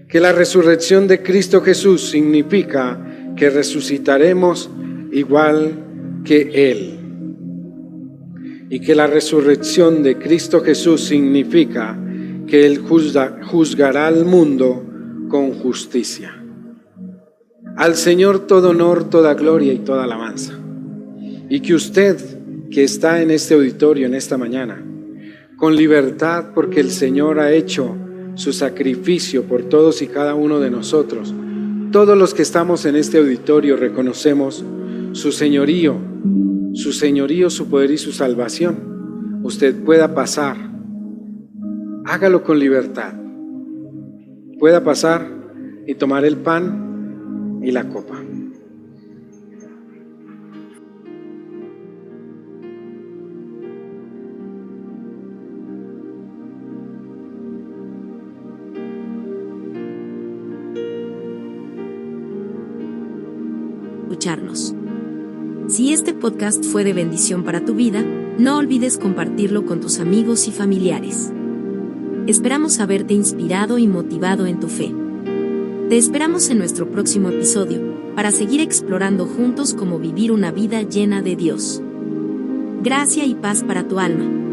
Que la resurrección de Cristo Jesús significa que resucitaremos igual que Él. Y que la resurrección de Cristo Jesús significa que Él juzgará al mundo con justicia. Al Señor todo honor, toda gloria y toda alabanza. Y que usted que está en este auditorio en esta mañana, con libertad porque el Señor ha hecho su sacrificio por todos y cada uno de nosotros, todos los que estamos en este auditorio reconocemos su señorío, su poder y su salvación. Usted pueda pasar, hágalo con libertad, pueda pasar y tomar el pan y la copa. Escucharnos. Si este podcast fue de bendición para tu vida, no olvides compartirlo con tus amigos y familiares. Esperamos haberte inspirado y motivado en tu fe. Te esperamos en nuestro próximo episodio, para seguir explorando juntos cómo vivir una vida llena de Dios. Gracia y paz para tu alma.